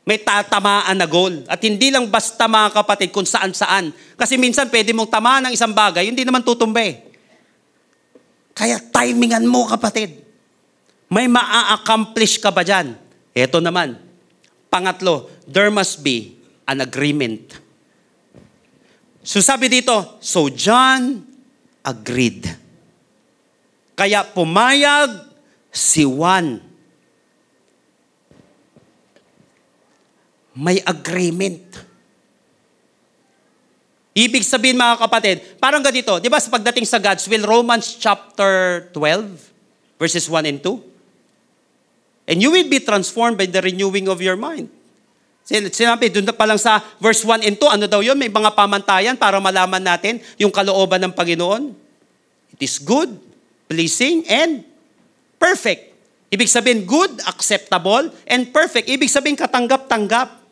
S1: May tatamaan na goal. At hindi lang basta mga kapatid kung saan-saan. Kasi minsan pwede mong tamaan ng isang bagay, hindi naman tutumbe. Kaya timingan mo kapatid. May maa-accomplish ka ba dyan? Ito naman. Pangatlo, there must be an agreement. So sabi dito, so John agreed. Kaya pumayag si Juan. May agreement. Ibig sabihin mga kapatid, parang ganito, di ba sa pagdating sa God's will, Romans chapter 12, verses 1 and 2. And you will be transformed by the renewing of your mind. Sinabi, doon pa lang sa verse 1 and 2, ano daw yun? May mga pamantayan para malaman natin yung kalooban ng Panginoon. It is good, pleasing, and perfect. Ibig sabihin, good, acceptable, and perfect. Ibig sabihin, katanggap-tanggap.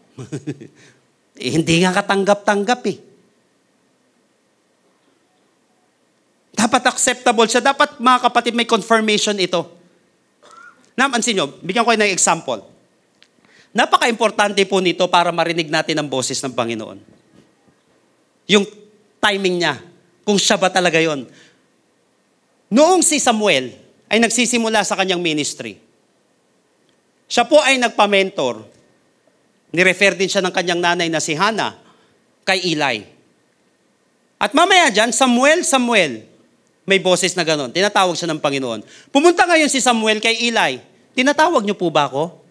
S1: Hindi nga katanggap-tanggap eh. Dapat acceptable siya. Dapat mga kapatid, may confirmation ito. Napansin nyo, bigyan ko kayo ng example. Napaka-importante po nito para marinig natin ang boses ng Panginoon. Yung timing niya, kung siya ba talaga yon. Noong si Samuel ay nagsisimula sa kanyang ministry, siya po ay nagpa-mentor. Nirefer din siya ng kanyang nanay na si Hannah kay Eli. At mamaya dyan, Samuel, may boses na gano'n. Tinatawag siya ng Panginoon. Pumunta ngayon si Samuel kay Eli. Tinatawag niyo po ba ako?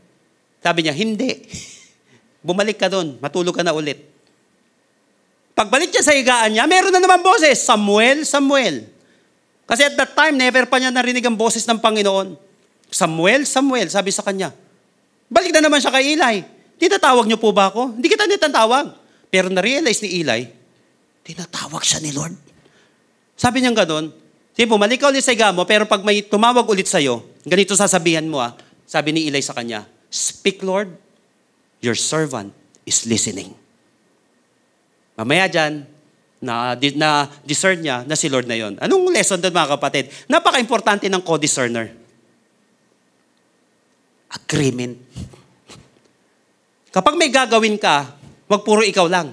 S1: Sabi niya, hindi. Bumalik ka doon. Matulog ka na ulit. Pagbalik niya sa higaan niya, meron na naman boses. Samuel. Kasi at that time, never pa niya narinig ang boses ng Panginoon. Samuel, sabi sa kanya. Balik na naman siya kay Eli. Tinatawag niyo po ba ako? Hindi kita tinatawag. Pero na-realize ni Eli, tinatawag siya ni Lord. Sabi niya gano'n, sige, bumalik ka ulit sa higa mo, pero pag may tumawag ulit sa'yo, ganito sasabihan mo sabi ni Eli sa kanya, speak Lord, your servant is listening. Mamaya dyan, na-discern niya na si Lord na yon. Anong lesson doon mga kapatid? Napaka-importante ng co-discerner. Agreement. Kapag may gagawin ka, wag puro ikaw lang.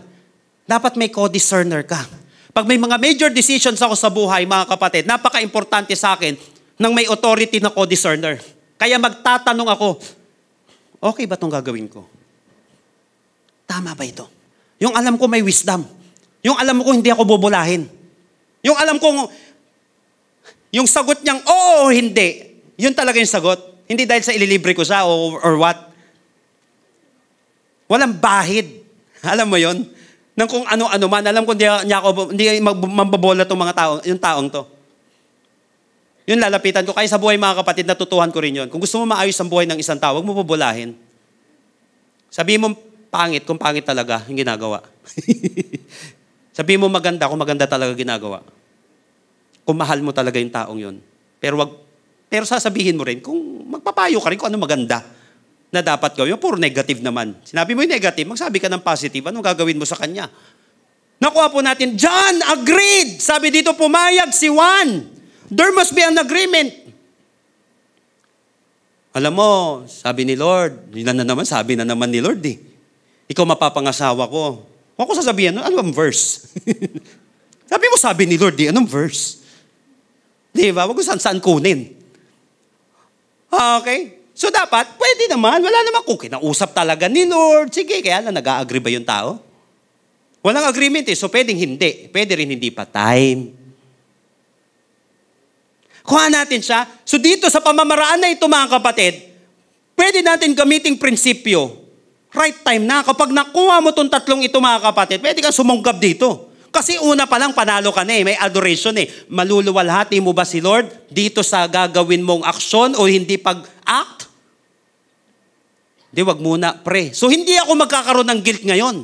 S1: Dapat may co-discerner ka. Pag may mga major decisions ako sa buhay, mga kapatid, napaka-importante sa akin ng may authority na co-discerner. Kaya magtatanong ako, okay ba itong gagawin ko? Tama ba ito? Yung alam ko may wisdom. Yung alam ko hindi ako bubulahin. Yung alam ko, yung sagot niyang oo o hindi, yun talaga yung sagot. Hindi dahil sa ililibre ko siya or what. Walang bahid. Alam mo yun? Nang kung ano-ano man, alam ko hindi mambabola itong mga tao, yung taong to. Yun lalapitan ko. Kaya sa buhay mga kapatid, natutuhan ko rin yun. Kung gusto mo maayos ang buhay ng isang tao, huwag mo bubulahin. Sabihin mo pangit, kung pangit talaga yung ginagawa. Sabihin mo maganda, kung maganda talaga ginagawa. Kung mahal mo talaga yung taong yun. Pero sasabihin mo rin, kung magpapayo ka rin kung ano maganda na dapat gawin. Puro negative naman. Sinabi mo yung negative, magsabi ka ng positive. Anong gagawin mo sa kanya? Nakuha po natin, John agreed. Sabi dito, pumayag si Juan. There must be an agreement. Alam mo, sabi ni Lord, yun na naman, sabi na naman ni Lord eh. Ikaw mapapangasawa ko. Huwag ko sasabihin, anong verse? sabi ni Lord eh, anong verse? Di ba? Huwag ko saan kunin. Okay? So dapat, pwede naman. Wala naman kung kinausap talaga ni Lord. Sige, kaya lang nag-a-agree ba yung tao? Walang agreement eh. So pwedeng hindi. Pwede rin hindi pa time. Kuha natin siya. So dito sa pamamaraan na ito mga kapatid, pwede natin gamiting prinsipyo. Right time na. Kapag nakuha mo itong tatlong ito mga kapatid, pwede kang sumunggab dito. Kasi una pa lang panalo ka na eh. May adoration eh. Maluluwalhati mo ba si Lord dito sa gagawin mong aksyon o hindi pag-act? Hindi, wag muna, pre. So hindi ako magkakaroon ng guilt ngayon.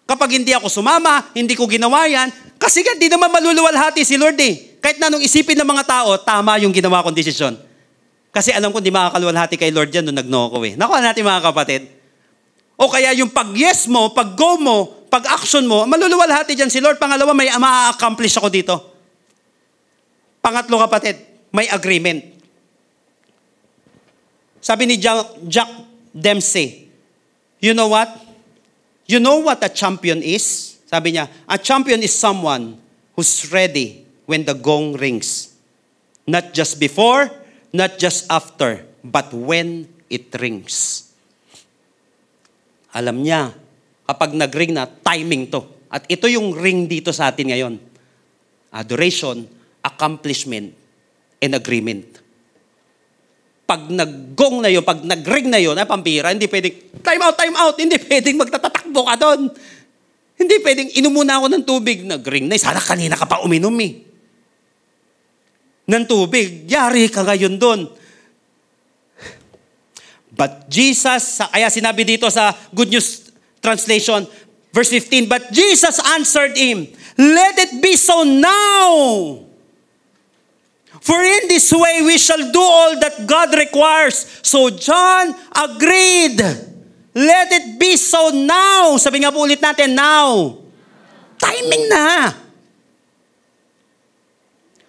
S1: Kapag hindi ako sumama, hindi ko ginawa yan, kasi di naman maluluwalhati si Lord eh. Kahit na nung isipin ng mga tao, tama yung ginawa kong desisyon. Kasi alam ko, hindi makakaluwalhati kay Lord yan nung nag-no ko eh. Nakuha natin mga kapatid. o kaya yung pag-yes mo, pag-go mo, pag-action mo, maluluwalhati dyan si Lord. Pangalawa, may ma-accomplish ako dito. Pangatlo, kapatid, may agreement. Sabi ni Jack Dempsey, you know what? You know what a champion is? Sabi niya, a champion is someone who's ready when the gong rings. Not just before, not just after, but when it rings. Alam niya, kapag nag-ring na, timing to. At ito yung ring dito sa atin ngayon. Adoration, accomplishment, and agreement. Pag nag-gong na yun, pag nag-ring na yun, ay pampira, hindi pwedeng, time out, hindi pwedeng magtatatakbo ka doon. Hindi pwedeng, inom muna ako ng tubig, nag-ring na, sana kanina ka pa uminom ng tubig, yari ka ngayon doon. But Jesus, kaya sinabi dito sa Good News Translation, verse 15, but Jesus answered him, let it be so now. For in this way we shall do all that God requires. So John agreed. Let it be so now. Sabi nga po ulit natin, now. Timing na.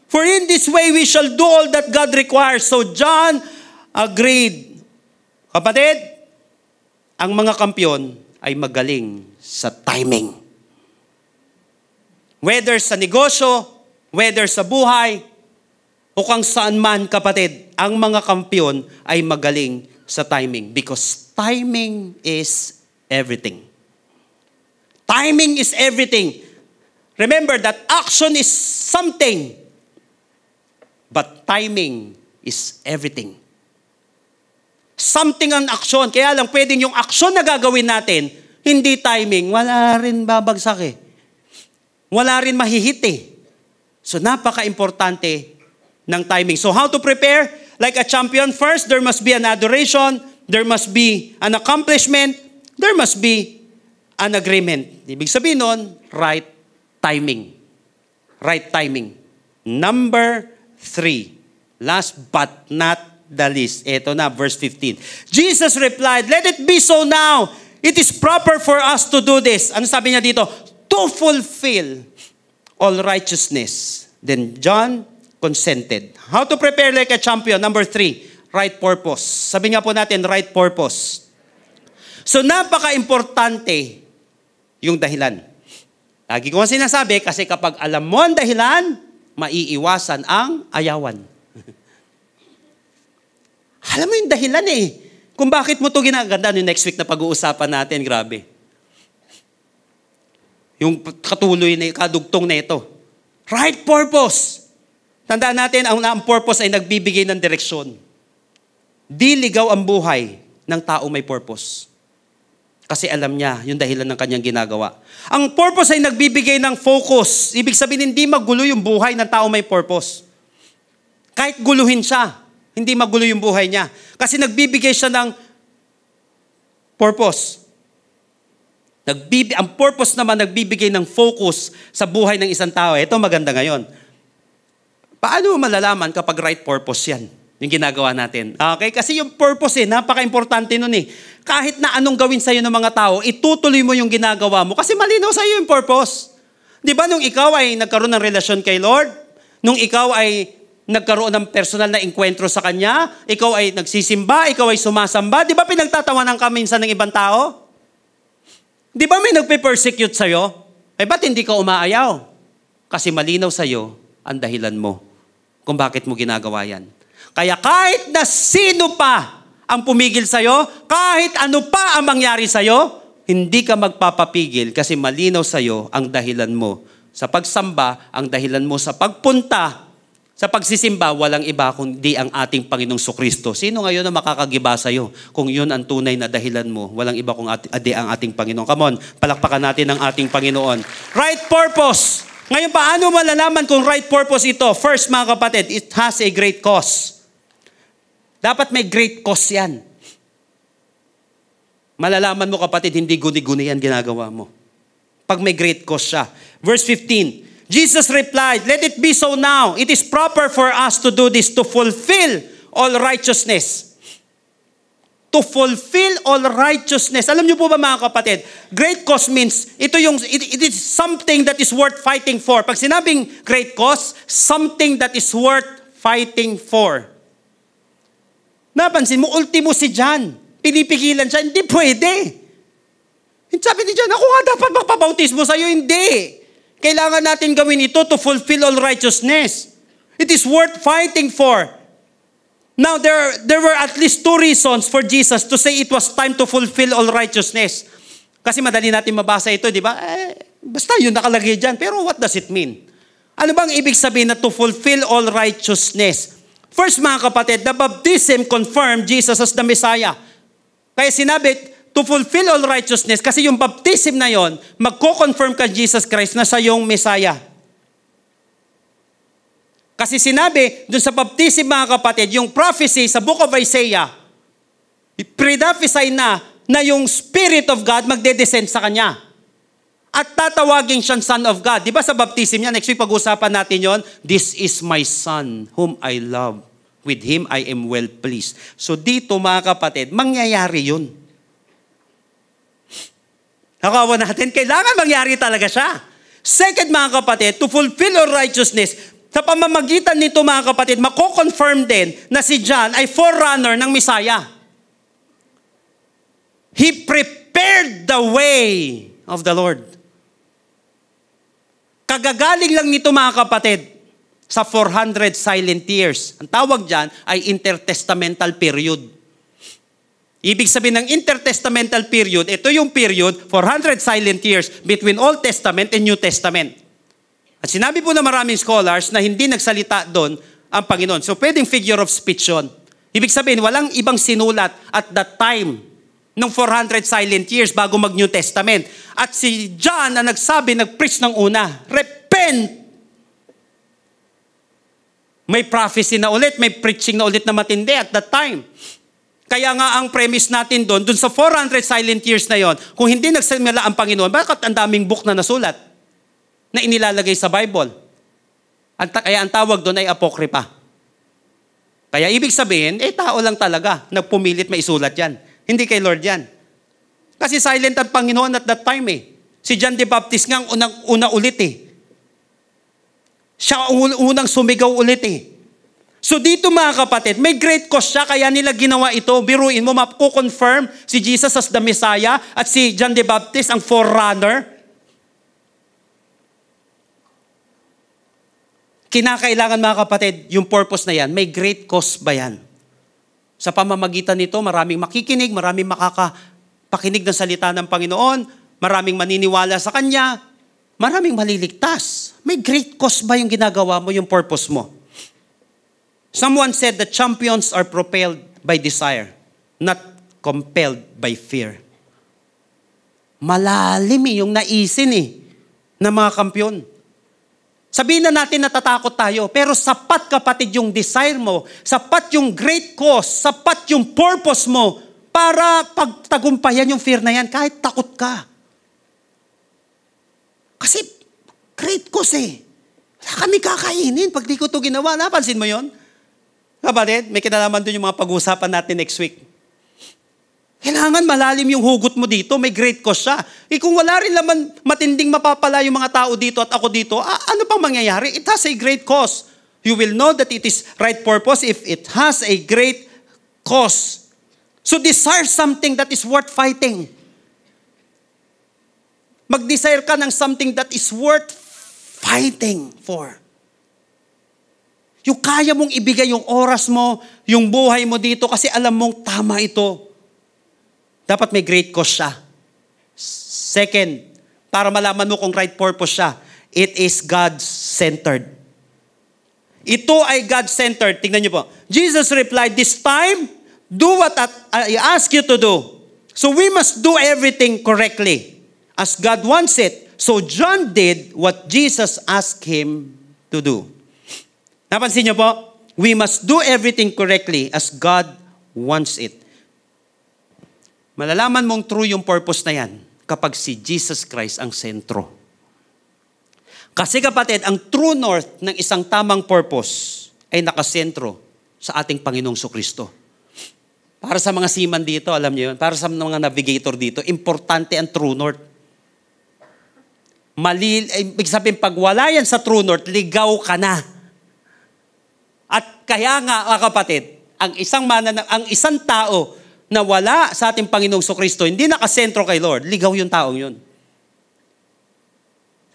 S1: For in this way we shall do all that God requires. So John agreed. Kapatid, ang mga kampyon ay magaling sa timing. Whether sa negosyo, whether sa buhay, o kung saan man, kapatid, ang mga kampyon ay magaling sa timing. Because timing is everything. Timing is everything. Remember that action is something, but timing is everything. Something ang aksyon. Kaya lang pwedeng yung aksyon na gagawin natin, hindi timing, wala rin babagsak eh. Wala rin mahihit eh. So napaka-importante ng timing. So how to prepare? Like a champion, first, there must be an adoration, there must be an accomplishment, there must be an agreement. Ibig sabihin nun, right timing. Right timing. Number 3, last but not the least. Ito na, verse 15. Jesus replied, let it be so now. It is proper for us to do this. Ano sabi niya dito? To fulfill all righteousness. Then John consented. How to prepare like a champion? Number 3, right purpose. Sabi nga po natin, right purpose. So napaka-importante yung dahilan. Lagi ko nga sinasabi, kasi kapag alam mo ang dahilan, maiiwasan ang ayawan. Alam mo yung dahilan eh. Kung bakit mo ito ginaganda, yung next week na pag-uusapan natin, grabe. Yung katuloy na, kadugtong na ito. Right purpose. Tandaan natin, ang purpose ay nagbibigay ng direksyon. Di ligaw ang buhay ng tao may purpose. Kasi alam niya yung dahilan ng kanyang ginagawa. Ang purpose ay nagbibigay ng focus. Ibig sabihin, hindi magulo yung buhay ng tao may purpose. Kahit guluhin siya, hindi magulo yung buhay niya. Kasi nagbibigay siya ng purpose. Ang purpose naman nagbibigay ng focus sa buhay ng isang tao. Ito maganda ngayon. Paano malalaman kapag right purpose yan? Yung ginagawa natin. Okay? Kasi yung purpose napaka-importante nun eh. Kahit na anong gawin sa'yo ng mga tao, itutuloy mo yung ginagawa mo kasi malinaw sa'yo yung purpose. Di ba nung ikaw ay nagkaroon ng relasyon kay Lord? Nung ikaw ay nagkaroon ng personal na enkwentro sa Kanya, ikaw ay nagsisimba, ikaw ay sumasamba, di ba pinagtatawanan ka minsan ng ibang tao? Di ba may nagpe-persecute sa'yo? Eh ba't hindi ka umaayaw? Kasi malinaw sa'yo ang dahilan mo kung bakit mo ginagawa yan. Kaya kahit na sino pa ang pumigil sa'yo, kahit ano pa ang mangyari sa'yo, hindi ka magpapapigil kasi malinaw sa'yo ang dahilan mo. Sa pagsamba, ang dahilan mo sa pagpunta, sa pagsisimba, walang iba kundi ang ating Panginoong Sokristo. Sino ngayon na makakagiba sa'yo kung yun ang tunay na dahilan mo? Walang iba kung ang ating Panginoon. Come on, palakpakan natin ang ating Panginoon. Right purpose. Ngayon, paano malalaman kung right purpose ito? First, mga kapatid, it has a great cause. Dapat may great cause yan. Malalaman mo, kapatid, hindi guni-guni yan ginagawa mo. Pag may great cause siya. Verse 15, Jesus replied, let it be so now. It is proper for us to do this to fulfill all righteousness. to fulfill all righteousness. Alam niyo po ba mga kapatid, great cause means, it is something that is worth fighting for. Pag sinabing great cause, something that is worth fighting for. Napansin mo, ultimo si John. Pinipigilan siya, hindi pwede. Sabi ni John, ako nga dapat magpabautismo sa'yo, hindi. Kailangan natin gawin ito to fulfill all righteousness. It is worth fighting for. Now, there were at least 2 reasons for Jesus to say it was time to fulfill all righteousness. Kasi madali natin mabasa ito, di ba? Basta yun nakalagay dyan. Pero what does it mean? Ano bang ibig sabihin na to fulfill all righteousness? First, mga kapatid, the baptism confirmed Jesus as the Messiah. Kaya sinabi, to fulfill all righteousness, kasi yung baptism na yon, magko-confirm ka Jesus Christ na siya yung Messiah. Kasi sinabi, dun sa baptism mga kapatid, yung prophecy sa book of Isaiah, pre-prophesy na yung Spirit of God magde-descend sa kanya. At tatawagin siyang Son of God. Di ba sa baptism niya, next week pag-usapan natin yon, this is my Son, whom I love. With Him I am well pleased. So dito mga kapatid, mangyayari yun. Nakawa natin, kailangan mangyari talaga siya. Second mga kapatid, to fulfill all righteousness, sa pamamagitan nito mga kapatid, mako-confirm din na si John ay forerunner ng Messiah. He prepared the way of the Lord. Kagagaling lang nito mga kapatid sa 400 silent years. Ang tawag dyan ay intertestamental period. Ibig sabihin ng intertestamental period, ito yung period, 400 silent years between Old Testament and New Testament. At sinabi po na maraming scholars na hindi nagsalita doon ang Panginoon. So pwedeng figure of speech yun. Ibig sabihin, walang ibang sinulat at that time ng 400 silent years bago mag-New Testament. At si John na nagsabi, nag-preach ng una, repent! May prophecy na ulit, may preaching na ulit na matindi at that time. Kaya nga ang premise natin doon sa 400 silent years na yon, kung hindi nagsimula ang Panginoon, bakit ang daming book na nasulat? Na inilalagay sa Bible. Kaya ang tawag doon ay apokrypha. Kaya ibig sabihin, tao lang talaga. Nagpumilit maisulat yan. Hindi kay Lord yan. Kasi silent ang Panginoon at that time Si John the Baptist nga una ulit Siya unang sumigaw ulit So dito mga kapatid, may great cause siya, kaya nila ginawa ito. Biruin mo, mako-confirm si Jesus as the Messiah at si John the Baptist ang forerunner. Kinakailangan mga kapatid, yung purpose na yan, may great cause ba yan? Sa pamamagitan nito, maraming makikinig, maraming makakapakinig ng salita ng Panginoon, maraming maniniwala sa Kanya, maraming maliligtas. May great cause ba yung ginagawa mo, yung purpose mo? Someone said that champions are propelled by desire, not compelled by fear. Malalim yung naisin ng mga kampiyon. Sabihin na natin natatakot tayo, pero sapat kapatid yung desire mo, sapat yung great cause, sapat yung purpose mo para pagtagumpayan yung fear na yan kahit takot ka. Kasi great cause Wala kami kakainin pag di ko ito ginawa. Napansin mo yon? Kapatid, may kinalaman doon yung mga pag-uusapan natin next week. Kailangan malalim yung hugot mo dito, may great cause siya. Kung wala rin naman matinding mapapala yung mga tao dito at ako dito, ano pang mangyayari? It has a great cause. You will know that it is right purpose if it has a great cause. So desire something that is worth fighting. Mag-desire ka ng something that is worth fighting for. Yung kaya mong ibigay yung oras mo, yung buhay mo dito kasi alam mong tama ito. Dapat may great cause siya. Second, para malaman mo kung right purpose siya, it is God-centered. Ito ay God-centered. Tingnan niyo po. Jesus replied, this time, do what I ask you to do. So we must do everything correctly, as God wants it. So John did what Jesus asked him to do. Napansin niyo po? We must do everything correctly as God wants it. Malalaman mong true yung purpose na yan kapag si Jesus Christ ang sentro. Kasi kapatid, ang true north ng isang tamang purpose ay nakasentro sa ating Panginoong Kristo. Para sa mga seaman dito, alam niyo yun, para sa mga navigator dito, importante ang true north. Ibig sabihin, pag wala yan sa true north, ligaw ka na. At kaya nga, mga kapatid, ang isang tao na wala sa ating Panginoong Kristo, hindi nakasentro kay Lord, ligaw yung taong yun.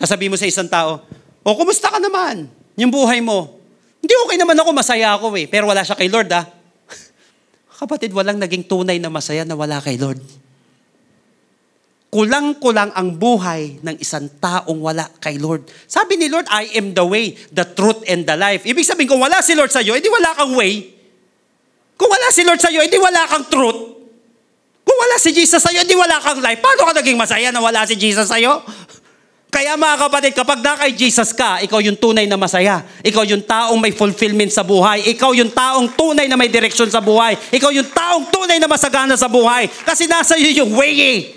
S1: Sasabihin mo sa isang tao, kumusta ka naman? Yung buhay mo. Hindi, okay naman ako, masaya ako eh. Pero wala siya kay Lord Kapatid, walang naging tunay na masaya na wala kay Lord. Kulang-kulang ang buhay ng isang taong wala kay Lord. Sabi ni Lord, I am the way, the truth, and the life. Ibig sabihin, kung wala si Lord sa'yo, edi wala kang way. Kung wala si Lord sa'yo, edi wala kang truth. Kung wala si Jesus sa'yo, edi wala kang life. Paano ka naging masaya na wala si Jesus sa'yo? Kaya mga kapatid, kapag na kay Jesus ka, ikaw yung tunay na masaya. Ikaw yung taong may fulfillment sa buhay. Ikaw yung taong tunay na may direksyon sa buhay. Ikaw yung taong tunay na masagana sa buhay. Kasi nasa iyo yung way.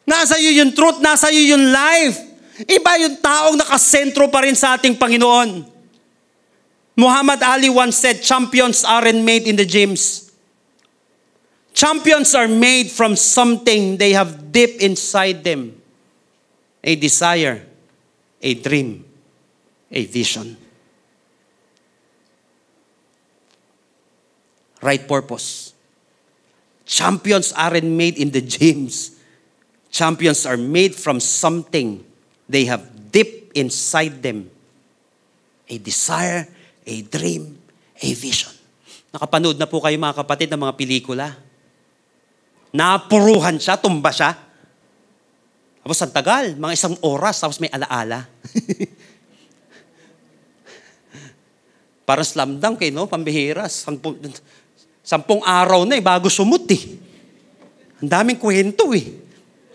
S1: Nasa iyo yung truth. Nasa iyo yung life. Iba yung taong nakasentro pa rin sa ating Panginoon. Muhammad Ali once said, champions aren't made in the gyms. Champions are made from something they have deep inside them. A desire, a dream, a vision. Right purpose. Champions aren't made in the gyms. Champions are made from something they have deep inside them. A desire, a dream, a vision. Nakapanood na po kayo mga kapatid ng mga pelikula. Napuruhan siya, tumba siya. Tapos ang tagal, mga 1 oras, tapos may alaala. Parang slam dunk no? Pambihiras. 10 araw na bago sumut Ang daming kwento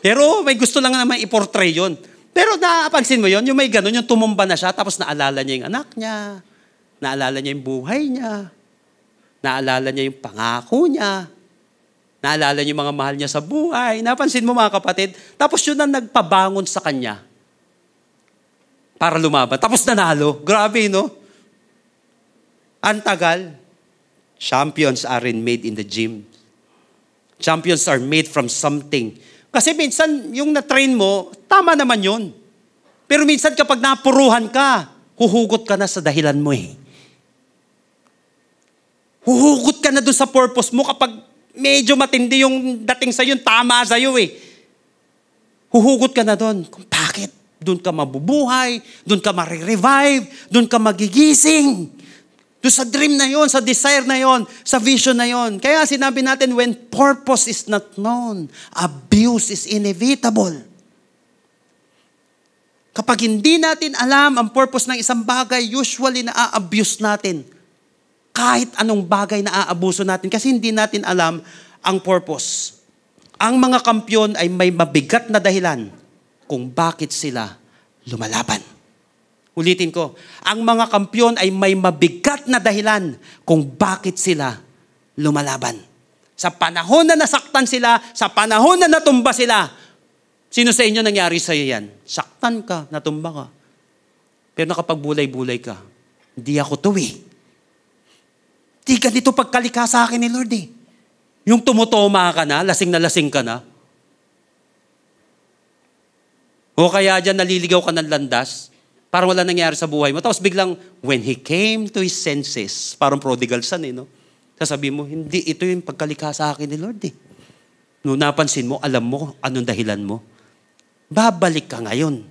S1: Pero may gusto lang naman i-portray yun. Pero napansin mo yun, yung may ganun, yung tumumba na siya, tapos naalala niya yung anak niya, naalala niya yung buhay niya, naalala niya yung pangako niya, naalala niyo mga mahal niya sa buhay. Napansin mo mga kapatid? Tapos yun ang nagpabangon sa kanya para lumaban. Tapos nanalo. Grabe, no? Ang tagal. Champions aren't made in the gym. Champions are made from something. Kasi minsan, yung na-train mo, tama naman yun. Pero minsan kapag napuruhan ka, huhugot ka na sa dahilan mo Huhugot ka na doon sa purpose mo kapag medyo matindi yung dating sa'yo, tama sa'yo Huhugot ka na doon. Kung bakit? Doon ka mabubuhay, doon ka marirevive, doon ka magigising. Doon sa dream na yon, sa desire na yon, sa vision na yon. Kaya sinabi natin, when purpose is not known, abuse is inevitable. Kapag hindi natin alam ang purpose ng isang bagay, usually na-abuse natin. Kahit anong bagay na aabuso natin kasi hindi natin alam ang purpose. Ang mga kampiyon ay may mabigat na dahilan kung bakit sila lumalaban. Ulitin ko, ang mga kampiyon ay may mabigat na dahilan kung bakit sila lumalaban. Sa panahon na nasaktan sila, sa panahon na natumba sila, sino sa inyo nangyari sa'yo yan? Saktan ka, natumba ka. Pero nakapagbulay-bulay ka, hindi ako to Di ganito pagkalika sa akin ni Lord Yung tumutoma ka na lasing ka na. O kaya dyan naliligaw ka ng landas, parang wala nangyari sa buhay mo. Tapos biglang, when he came to his senses, parang prodigal son no? Sasabihin mo, hindi, ito yung pagkalika sa akin ni Lord Nung napansin mo, alam mo anong dahilan mo. Babalik ka ngayon.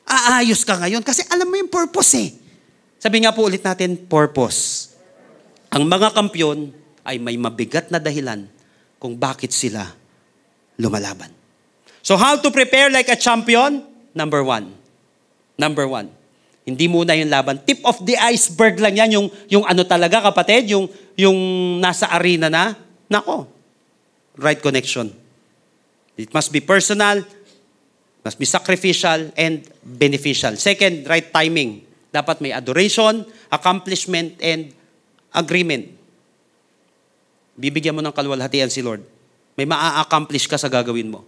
S1: Aayos ka ngayon kasi alam mo yung purpose Sabi nga po ulit natin, purpose. Ang mga kampiyon ay may mabigat na dahilan kung bakit sila lumalaban. So how to prepare like a champion? Number one. Hindi muna yung laban. Tip of the iceberg lang yan. Yung ano talaga kapatid, yung nasa arena na. Nako, right connection. It must be personal, must be sacrificial, and beneficial. Second, right timing. Dapat may adoration, accomplishment, and agreement. Bibigyan mo ng kaluwalhatian si Lord. May maa-accomplish ka sa gagawin mo.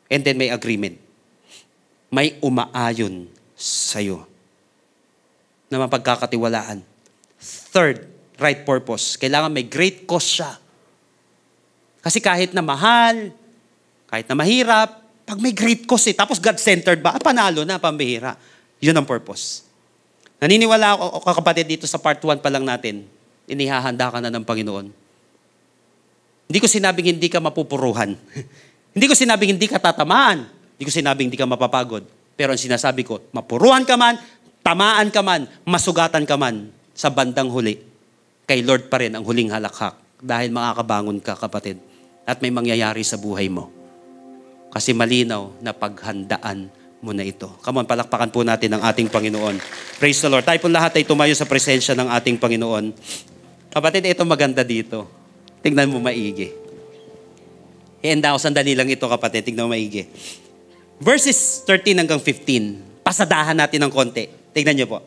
S1: And then may agreement. May umaayon sa'yo na mapagkakatiwalaan. Third, right purpose. Kailangan may great cause siya. Kasi kahit na mahal, kahit na mahirap, pag may great cause tapos God-centered ba, panalo na, pambihira. Yun ang purpose. Naniniwala ako, kapatid, dito sa part 1 pa lang natin, inihahanda ka na ng Panginoon. Hindi ko sinabing hindi ka mapupuruhan. Hindi ko sinabing hindi ka tatamaan. Hindi ko sinabing hindi ka mapapagod. Pero ang sinasabi ko, mapuruhan ka man, tamaan ka man, masugatan ka man, sa bandang huli, kay Lord pa rin ang huling halakhak. Dahil makakabangon ka, kapatid. At may mangyayari sa buhay mo. Kasi malinaw na paghandaan mo na ito. Come on, palakpakan po natin ang ating Panginoon. Praise the Lord. Tayo po lahat ay tumayo sa presensya ng ating Panginoon. Kapatid, ito maganda dito. Tingnan mo maigi. Ihanda ko sandali lang ito, kapatid. Tingnan mo maigi. Verses 13 hanggang 15. Pasadahan natin ng konti. Tingnan niyo po.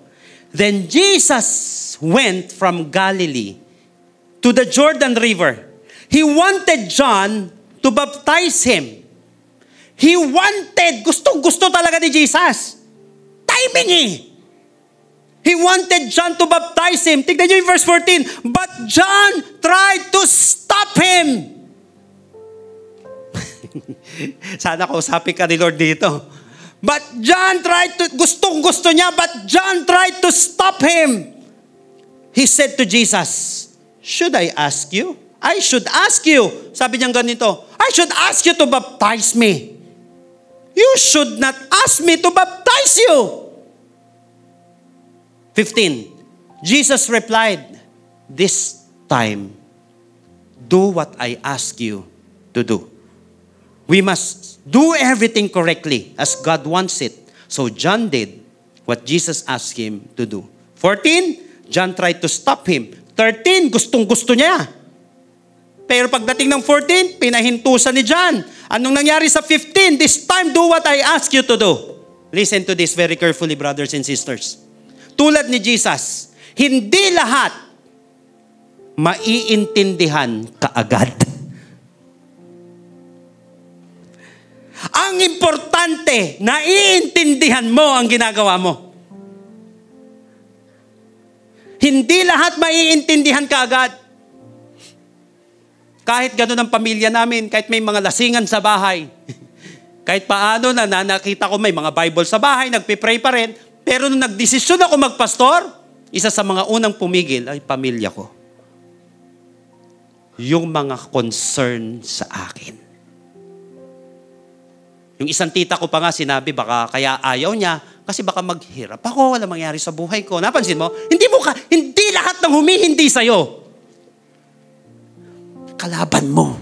S1: Then Jesus went from Galilee to the Jordan River. He wanted John to baptize him. He wanted, gusto talaga ni Jesus. Timing eh. He wanted John to baptize him. Tignan niyo yung verse 14. But John tried to stop him. Sana kausapin ka ni Lord dito. But John tried to, gusto niya, but John tried to stop him. He said to Jesus, should I ask you? I should ask you. Sabi niya ganito, I should ask you to baptize me. You should not ask me to baptize you. 15. Jesus replied, this time, do what I ask you to do. We must do everything correctly as God wants it. So John did what Jesus asked him to do. 14, John tried to stop him. 13, gustong-gusto niya. Pero pagdating ng 14, pinahintusan ni John. Anong nangyari sa 15? This time, do what I ask you to do. Listen to this very carefully, brothers and sisters. Tulad ni Jesus, hindi lahat maiintindihan kaagad. Ang importante, naiintindihan mo ang ginagawa mo. Hindi lahat maiintindihan kaagad. Kahit gano'n ang pamilya namin, kahit may mga lasingan sa bahay, kahit paano na nakita ko may mga Bible sa bahay, nagpipray pa rin, pero nung nagdesisyon ako magpastor, isa sa mga unang pumigil ay pamilya ko. Yung mga concern sa akin. Yung isang tita ko pa nga sinabi, baka kaya ayaw niya, kasi baka maghirap ako, wala mangyari sa buhay ko. Napansin mo? Hindi lahat ng humihindi sa'yo. Kalaban mo.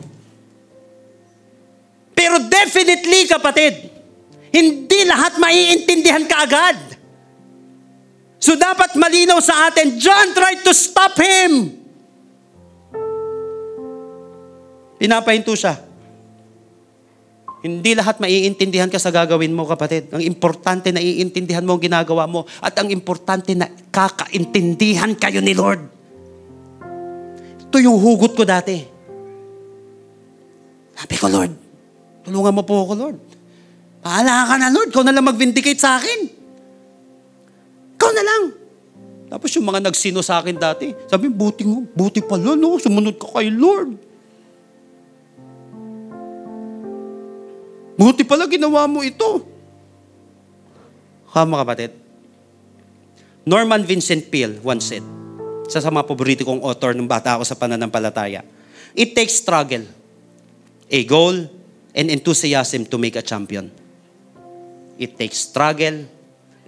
S1: Pero definitely, kapatid, hindi lahat maiintindihan kaagad. So dapat malinaw sa atin, John tried to stop him. Pinapahinto siya. Hindi lahat maiintindihan ka sa gagawin mo, kapatid. Ang importante na iintindihan mo ang ginagawa mo at ang importante na kakaintindihan kayo ni Lord. Ito yung hugot ko dati. Sabi ko, Lord, tulungan mo po ako, Lord. Paala ka na, Lord. Ikaw na lang mag-vindicate sa akin. Ikaw na lang. Tapos yung mga nagsino sa akin dati, sabi, buti pala, no? Sumunod ka kay Lord. Buti pala ginawa mo ito. Mga kapatid, Norman Vincent Peale once said, isa sa mga paborito kong author nung bata ako sa pananampalataya, it takes struggle, a goal, and enthusiasm to make a champion. It takes struggle,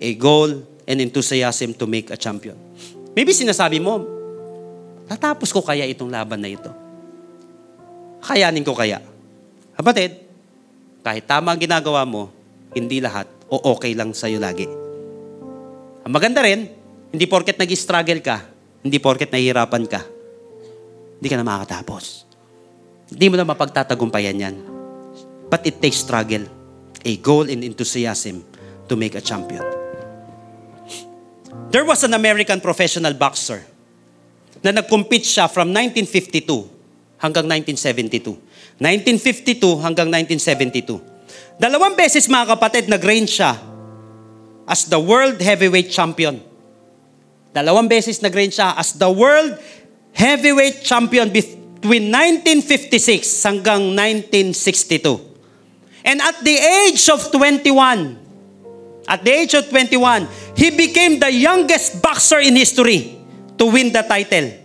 S1: a goal, and enthusiasm to make a champion. Maybe sinasabi mo, tatapos ko kaya itong laban na ito? Kayanin ko kaya? Kapatid, kahit tama ang ginagawa mo, hindi lahat o okay lang sa'yo lagi. Ang maganda rin, hindi porket nag-struggle ka, hindi porket nahihirapan ka, hindi ka na makakatapos. Hindi mo na mapagtatagumpayan yan. But it takes struggle, a goal and enthusiasm to make a champion. There was an American professional boxer na nag-compete siya from 1952 hanggang 1972. 1952 hanggang 1972. 2 beses, mga kapatid, nag-reign siya as the world heavyweight champion. 2 beses nag-reign siya as the world heavyweight champion between 1956 hanggang 1962. And at the age of 21, he became the youngest boxer in history to win the title.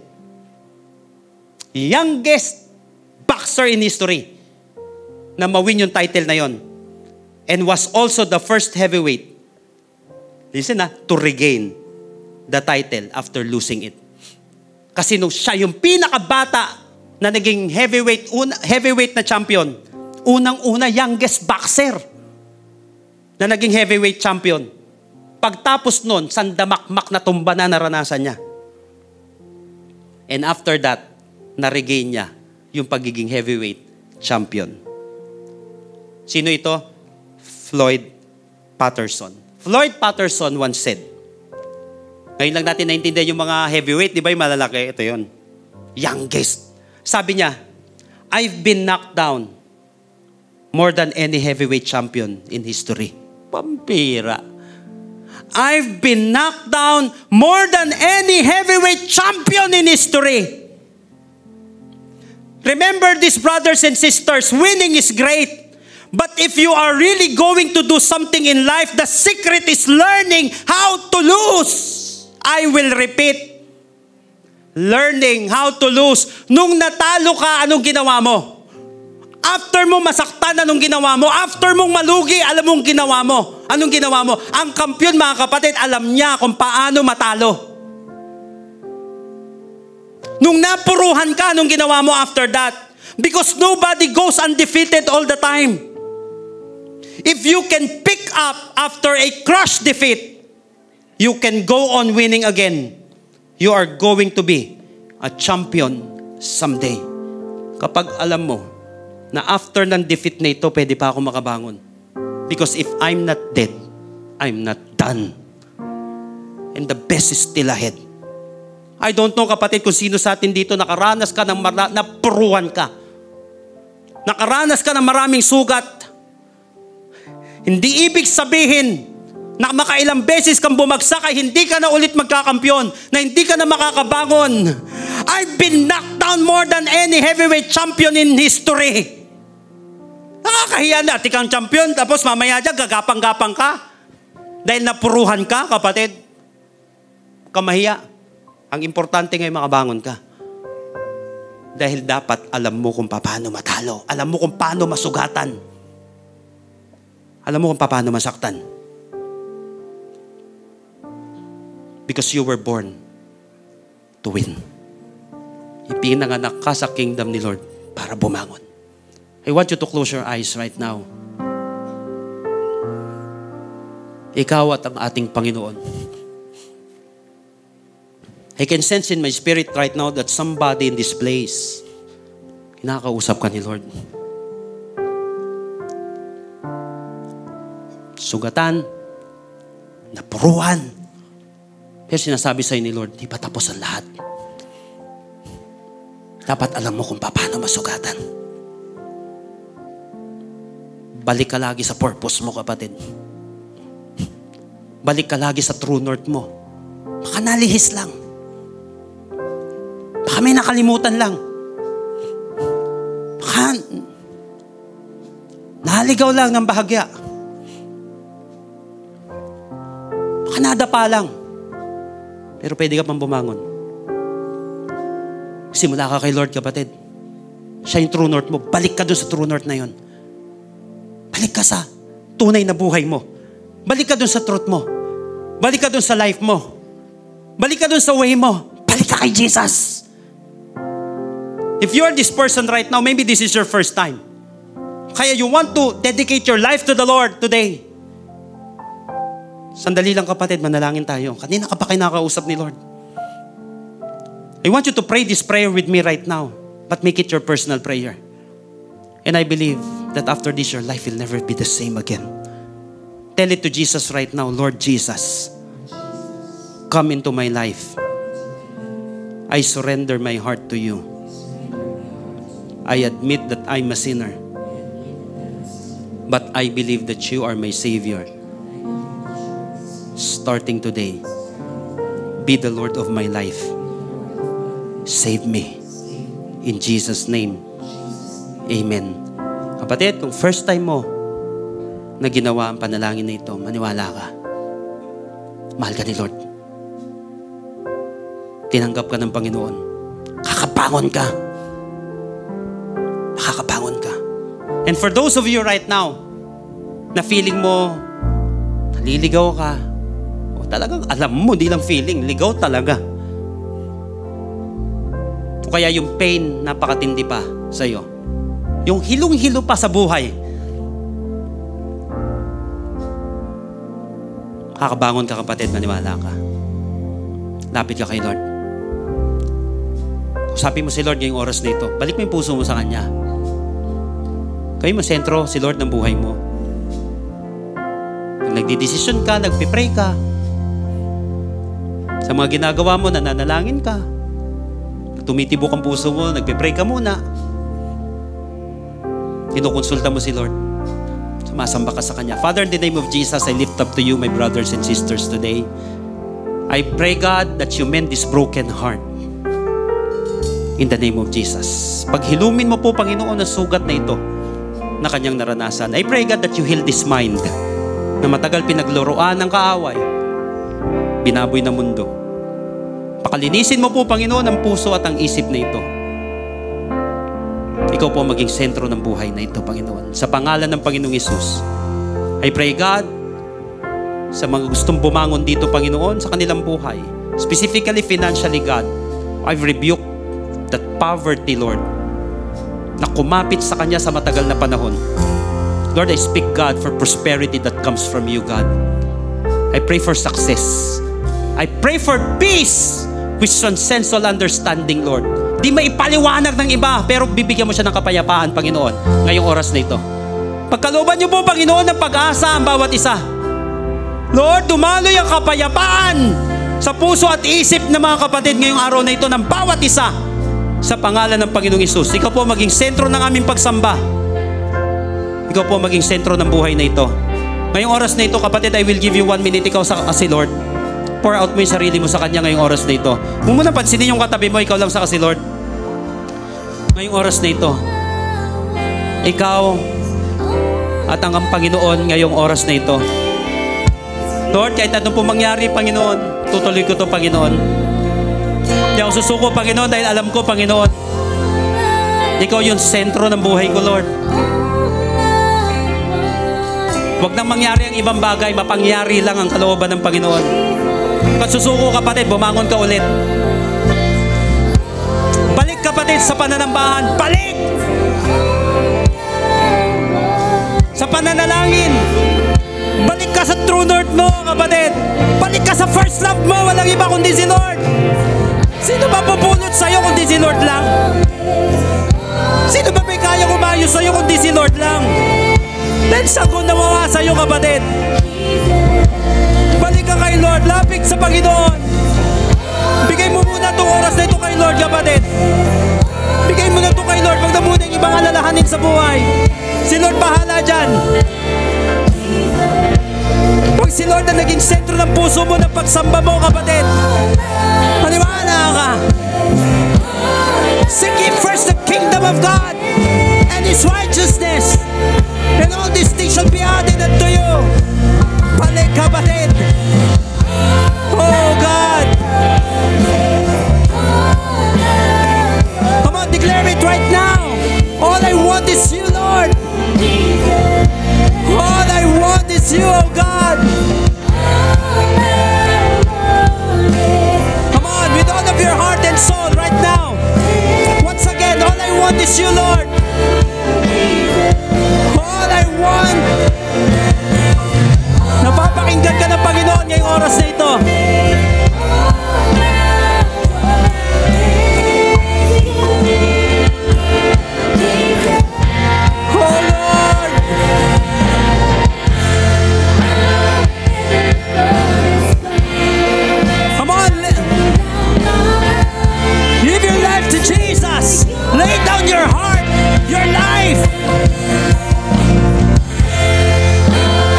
S1: Youngest boxer in history na mawin yung title na yon. And was also the first heavyweight, listen to regain the title after losing it. Kasi nung siya yung pinakabata na naging heavyweight na champion, unang-una youngest boxer na naging heavyweight champion. Pagtapos nun, sandamakmak na tumba na naranasan niya. And after that, na-regain niya yung pagiging heavyweight champion. Sino ito? Floyd Patterson. Floyd Patterson once said, ngayon lang natin naintindihan yung mga heavyweight, di ba yung malalaki? Ito yun. Youngest. Sabi niya, I've been knocked down more than any heavyweight champion in history. Pampira. I've been knocked down more than any heavyweight champion in history. Remember this, brothers and sisters, winning is great. But if you are really going to do something in life, the secret is learning how to lose. I will repeat. Learning how to lose. Nung natalo ka, anong ginawa mo? After mo masaktan, anong ginawa mo? After mong malugi, alam mong ginawa mo. Anong ginawa mo? Ang kampiyon, mga kapatid, alam niya kung paano matalo. Nung napuruhan ka, anong ginawa mo after that? Because nobody goes undefeated all the time. If you can pick up after a crush defeat, you can go on winning again. You are going to be a champion someday. Kapag alam mo na after ng defeat na ito, pwede pa ako makabangon. Because if I'm not dead, I'm not done. And the best is still ahead. I don't know, kapatid, kung sino sa atin dito nakaranas ka ng napuruhan ka. Nakaranas ka ng maraming sugat. Hindi ibig sabihin na makailang beses kang bumagsak ay hindi ka na ulit magkakampyon, na hindi ka na makakabangon. I've been knocked down more than any heavyweight champion in history. Nakakahiya na, tikang champion, tapos mamaya dyan, gagapang-gapang ka. Dahil napuruhan ka, kapatid. Kamahiya. Ang importante ngayon makabangon ka. Dahil dapat alam mo kung paano matalo. Alam mo kung paano masugatan. Alam mo kung paano masaktan. Because you were born to win. Ipinanganak ka sa kingdom ni Lord para bumangon. I want you to close your eyes right now. Ikaw at ang ating Panginoon. I can sense in my spirit right now that somebody in this place, kinakausap ka ni Lord. Sugatan, napuruhan. Pero sinasabi sa'yo ni Lord, di pa tapos ang lahat. Dapat alam mo kung paano masugatan. Balik ka lagi sa purpose mo, kapatid. Balik ka lagi sa true north mo. Baka nalihis lang. Baka may nakalimutan lang. Baka naligaw lang ng bahagya. Baka nadapa lang. Pero pwede ka pang bumangon. Simula ka kay Lord, kapatid. Siya yung true north mo. Balik ka dun sa true north na yon. Balik ka sa tunay na buhay mo. Balik ka dun sa truth mo. Balik ka dun sa life mo. Balik ka dun sa way mo. Balik ka kay Jesus. If you are this person right now, maybe this is your first time. Kaya you want to dedicate your life to the Lord today. Sandali lang, kapatid, manalangin tayo. Kanina ka pa kinakausap ni Lord. I want you to pray this prayer with me right now, but make it your personal prayer. And I believe that after this, your life will never be the same again. Tell it to Jesus right now. Lord Jesus, come into my life. I surrender my heart to you. I admit that I'm a sinner, but I believe that you are my Savior. Starting today, be the Lord of my life. Save me. In Jesus' name. Amen. Kapatid, kung first time mo na ginawa ang panalangin na ito, maniwala ka. Mahal ka ni Lord. Tinanggap ka ng Panginoon. Kakabangon ka. Makakabangon ka. And for those of you right now, na feeling mo, naliligaw ka, o talagang alam mo, di lang feeling, ligaw talaga. O kaya yung pain, napakatindi pa sa'yo. Yung hilong-hilo pa sa buhay. Kakabangon ka, kapatid, maniwala ka. Lapit ka kay Lord. Usapin mo si Lord ngayong oras na ito. Balik mo yung puso mo sa Kanya. Kayo mo sentro, si Lord ng buhay mo. Pag nagdidesisyon ka, nagpipray ka, sa mga ginagawa mo, nananalangin ka, tumitibok ang puso mo, nagpipray ka muna, kinukonsulta mo si Lord, sumasamba ka sa Kanya. Father, in the name of Jesus, I lift up to you my brothers and sisters today. I pray, God, that you mend this broken heart. In the name of Jesus. Paghilumin mo po, Panginoon, ang sugat na ito na kanyang naranasan. I pray, God, that you heal this mind na matagal pinagluruan ng kaaway, binaboy na mundo. Pakalinisin mo po, Panginoon, ang puso at ang isip na ito. Ikaw po maging sentro ng buhay na ito, Panginoon. Sa pangalan ng Panginoong Hesus, I pray, God, sa mga gustong bumangon dito, Panginoon, sa kanilang buhay, specifically financially, God, I've rebuked that poverty, Lord, na kumapit sa Kanya sa matagal na panahon. Lord, I speak, God, for prosperity that comes from you, God. I pray for success. I pray for peace which transcends all understanding, Lord. Di maipaliwanag ng iba, pero bibigyan mo siya ng kapayapaan, Panginoon, ngayong oras na ito. Pagkalooban niyo po, Panginoon, ng pag-asa ang bawat isa. Lord, dumaloy ang kapayapaan sa puso at isip ng mga kapatid ngayong araw na ito ng bawat isa. Sa pangalan ng Panginoong Hesus, ikaw po maging sentro ng aming pagsamba. Ikaw po maging sentro ng buhay na ito. Ngayong oras na ito, kapatid, I will give you 1 minute. Ikaw sa kasi Lord, pour out mo yung sarili mo sa Kanya ngayong oras na ito. Huwag mo na pansinin yung katabi mo, ikaw lang sa kasi Lord. Ngayong oras na ito, ikaw at ang Panginoon ngayong oras na ito. Lord, kahit anong po mangyari, Panginoon, tutuloy ko to, Panginoon. Di ako susuko, Panginoon, dahil alam ko, Panginoon, ikaw yung sentro ng buhay ko, Lord. Huwag nang mangyari ang ibang bagay, mapangyari lang ang kalooban ng Panginoon. Pag susuko, kapatid, bumangon ka ulit. Balik, kapatid, sa pananambahan. Balik! Sa pananalangin. Balik ka sa true north mo, kapatid. Balik ka sa first love mo. Walang iba kundi si Lord. Sino ba pupulot sa'yo kundi si Lord lang? Sino ba may kaya kumayos sa'yo kundi si Lord lang? Dahil siya kung nawawa sa'yo, kapatid. Balik ka kay Lord. Lapit sa Panginoon. Bigay mo muna itong oras na ito kay Lord, kapatid. Bigay mo na ito kay Lord. Huwag na muna yung ibang alalahanin sa buhay. Si Lord bahala dyan. Pag si Lord na naging sentro ng puso mo, ng pagsamba mo, kapatid, maniwala ka. Seek ye first the kingdom of God and His righteousness, and all these things shall be added unto you. Balik, kapatid. Oh God. Come on, declare it right now. All I want is you, Lord. All I want is you, oh God. Come on, with all of your heart and soul right now. Once again, all I want is you, Lord. All I want. Napapakinggan ka ng Panginoon ngayong oras na ito. Oh Lord. Come on. Give your life to Jesus. Lay down your heart, your life.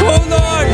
S1: Oh Lord.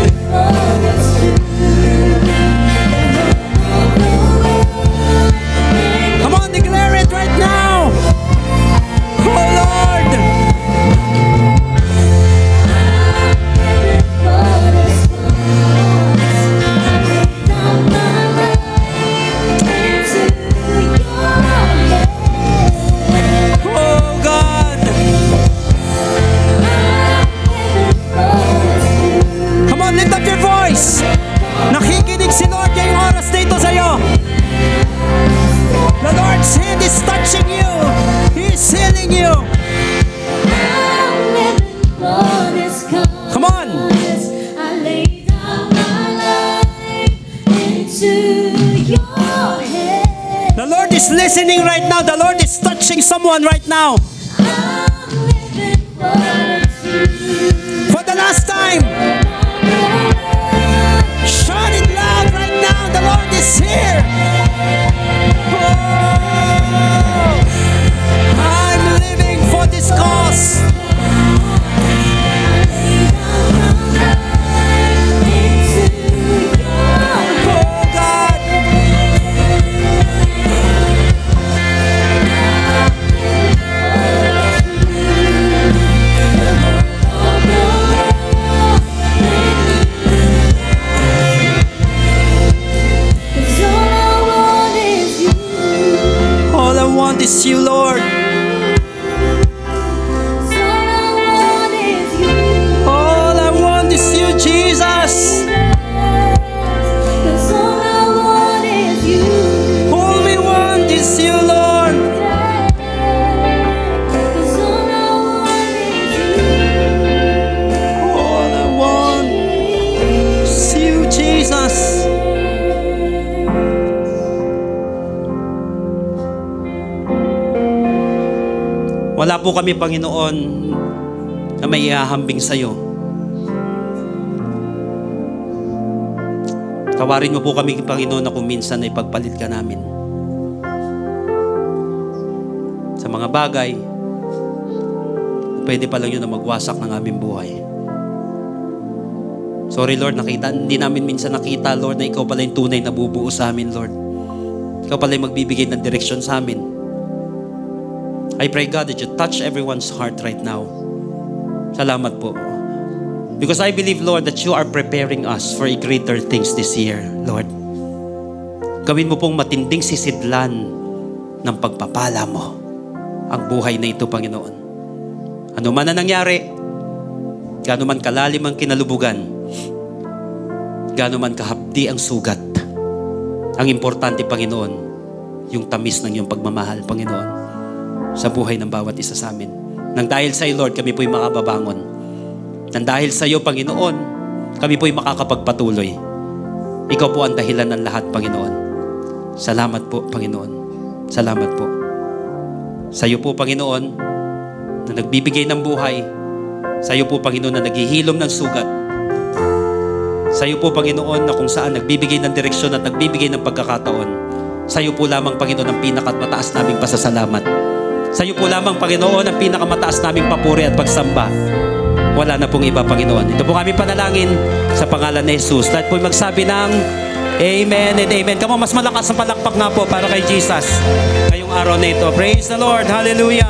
S1: is listening right now. The Lord is touching someone right now. For the last time, shout it loud right now. The Lord is here. Oh, I'm living for this cause. Is you, Lord. All I want is you, Jesus. All we want is you, Lord. All I want is you, Jesus. Wala po kami, Panginoon, na may ihahambing sa iyo. Tawarin mo po kami, Panginoon, na kung minsan ay pagpalit ka namin sa mga bagay, pwede pa lang yun na magwasak ng aming buhay. Sorry, Lord, hindi namin minsan nakita, Lord, na ikaw pala yung tunay na bubuo sa amin, Lord. Ikaw pala yung magbibigay ng direksyon sa amin. I pray, God, that you touch everyone's heart right now. Salamat po. Because I believe, Lord, that you are preparing us for greater things this year, Lord. Gawin mo pong matinding sisidlan ng pagpapala mo ang buhay na ito, Panginoon. Ano man na nangyari, gaano man kalalim ang kinalubugan, gaano man kahapdi ang sugat, ang importante, Panginoon, yung tamis ng iyong pagmamahal, Panginoon, sa buhay ng bawat isa sa amin. Nang dahil sa iyo, Lord, kami po'y makababangon. Nang dahil sa iyo, Panginoon, kami po'y makakapagpatuloy. Ikaw po ang dahilan ng lahat, Panginoon. Salamat po, Panginoon. Salamat po. Sa iyo po, Panginoon, na nagbibigay ng buhay. Sa iyo po, Panginoon, na naghihilom ng sugat. Sa iyo po, Panginoon, na kung saan nagbibigay ng direksyon at nagbibigay ng pagkakataon. Sa iyo po lamang, Panginoon, ang pinakamataas naming pasasalamat. Sa iyo po lamang, Panginoon, ang pinakamataas naming papuri at pagsamba. Wala na pong iba, Panginoon. Ito po kami panalangin sa pangalan ni Jesus. Lahat po magsabi ng Amen and Amen. Kamo, mas malakas ang palakpak nga po para kay Jesus ngayong araw na ito. Praise the Lord. Hallelujah.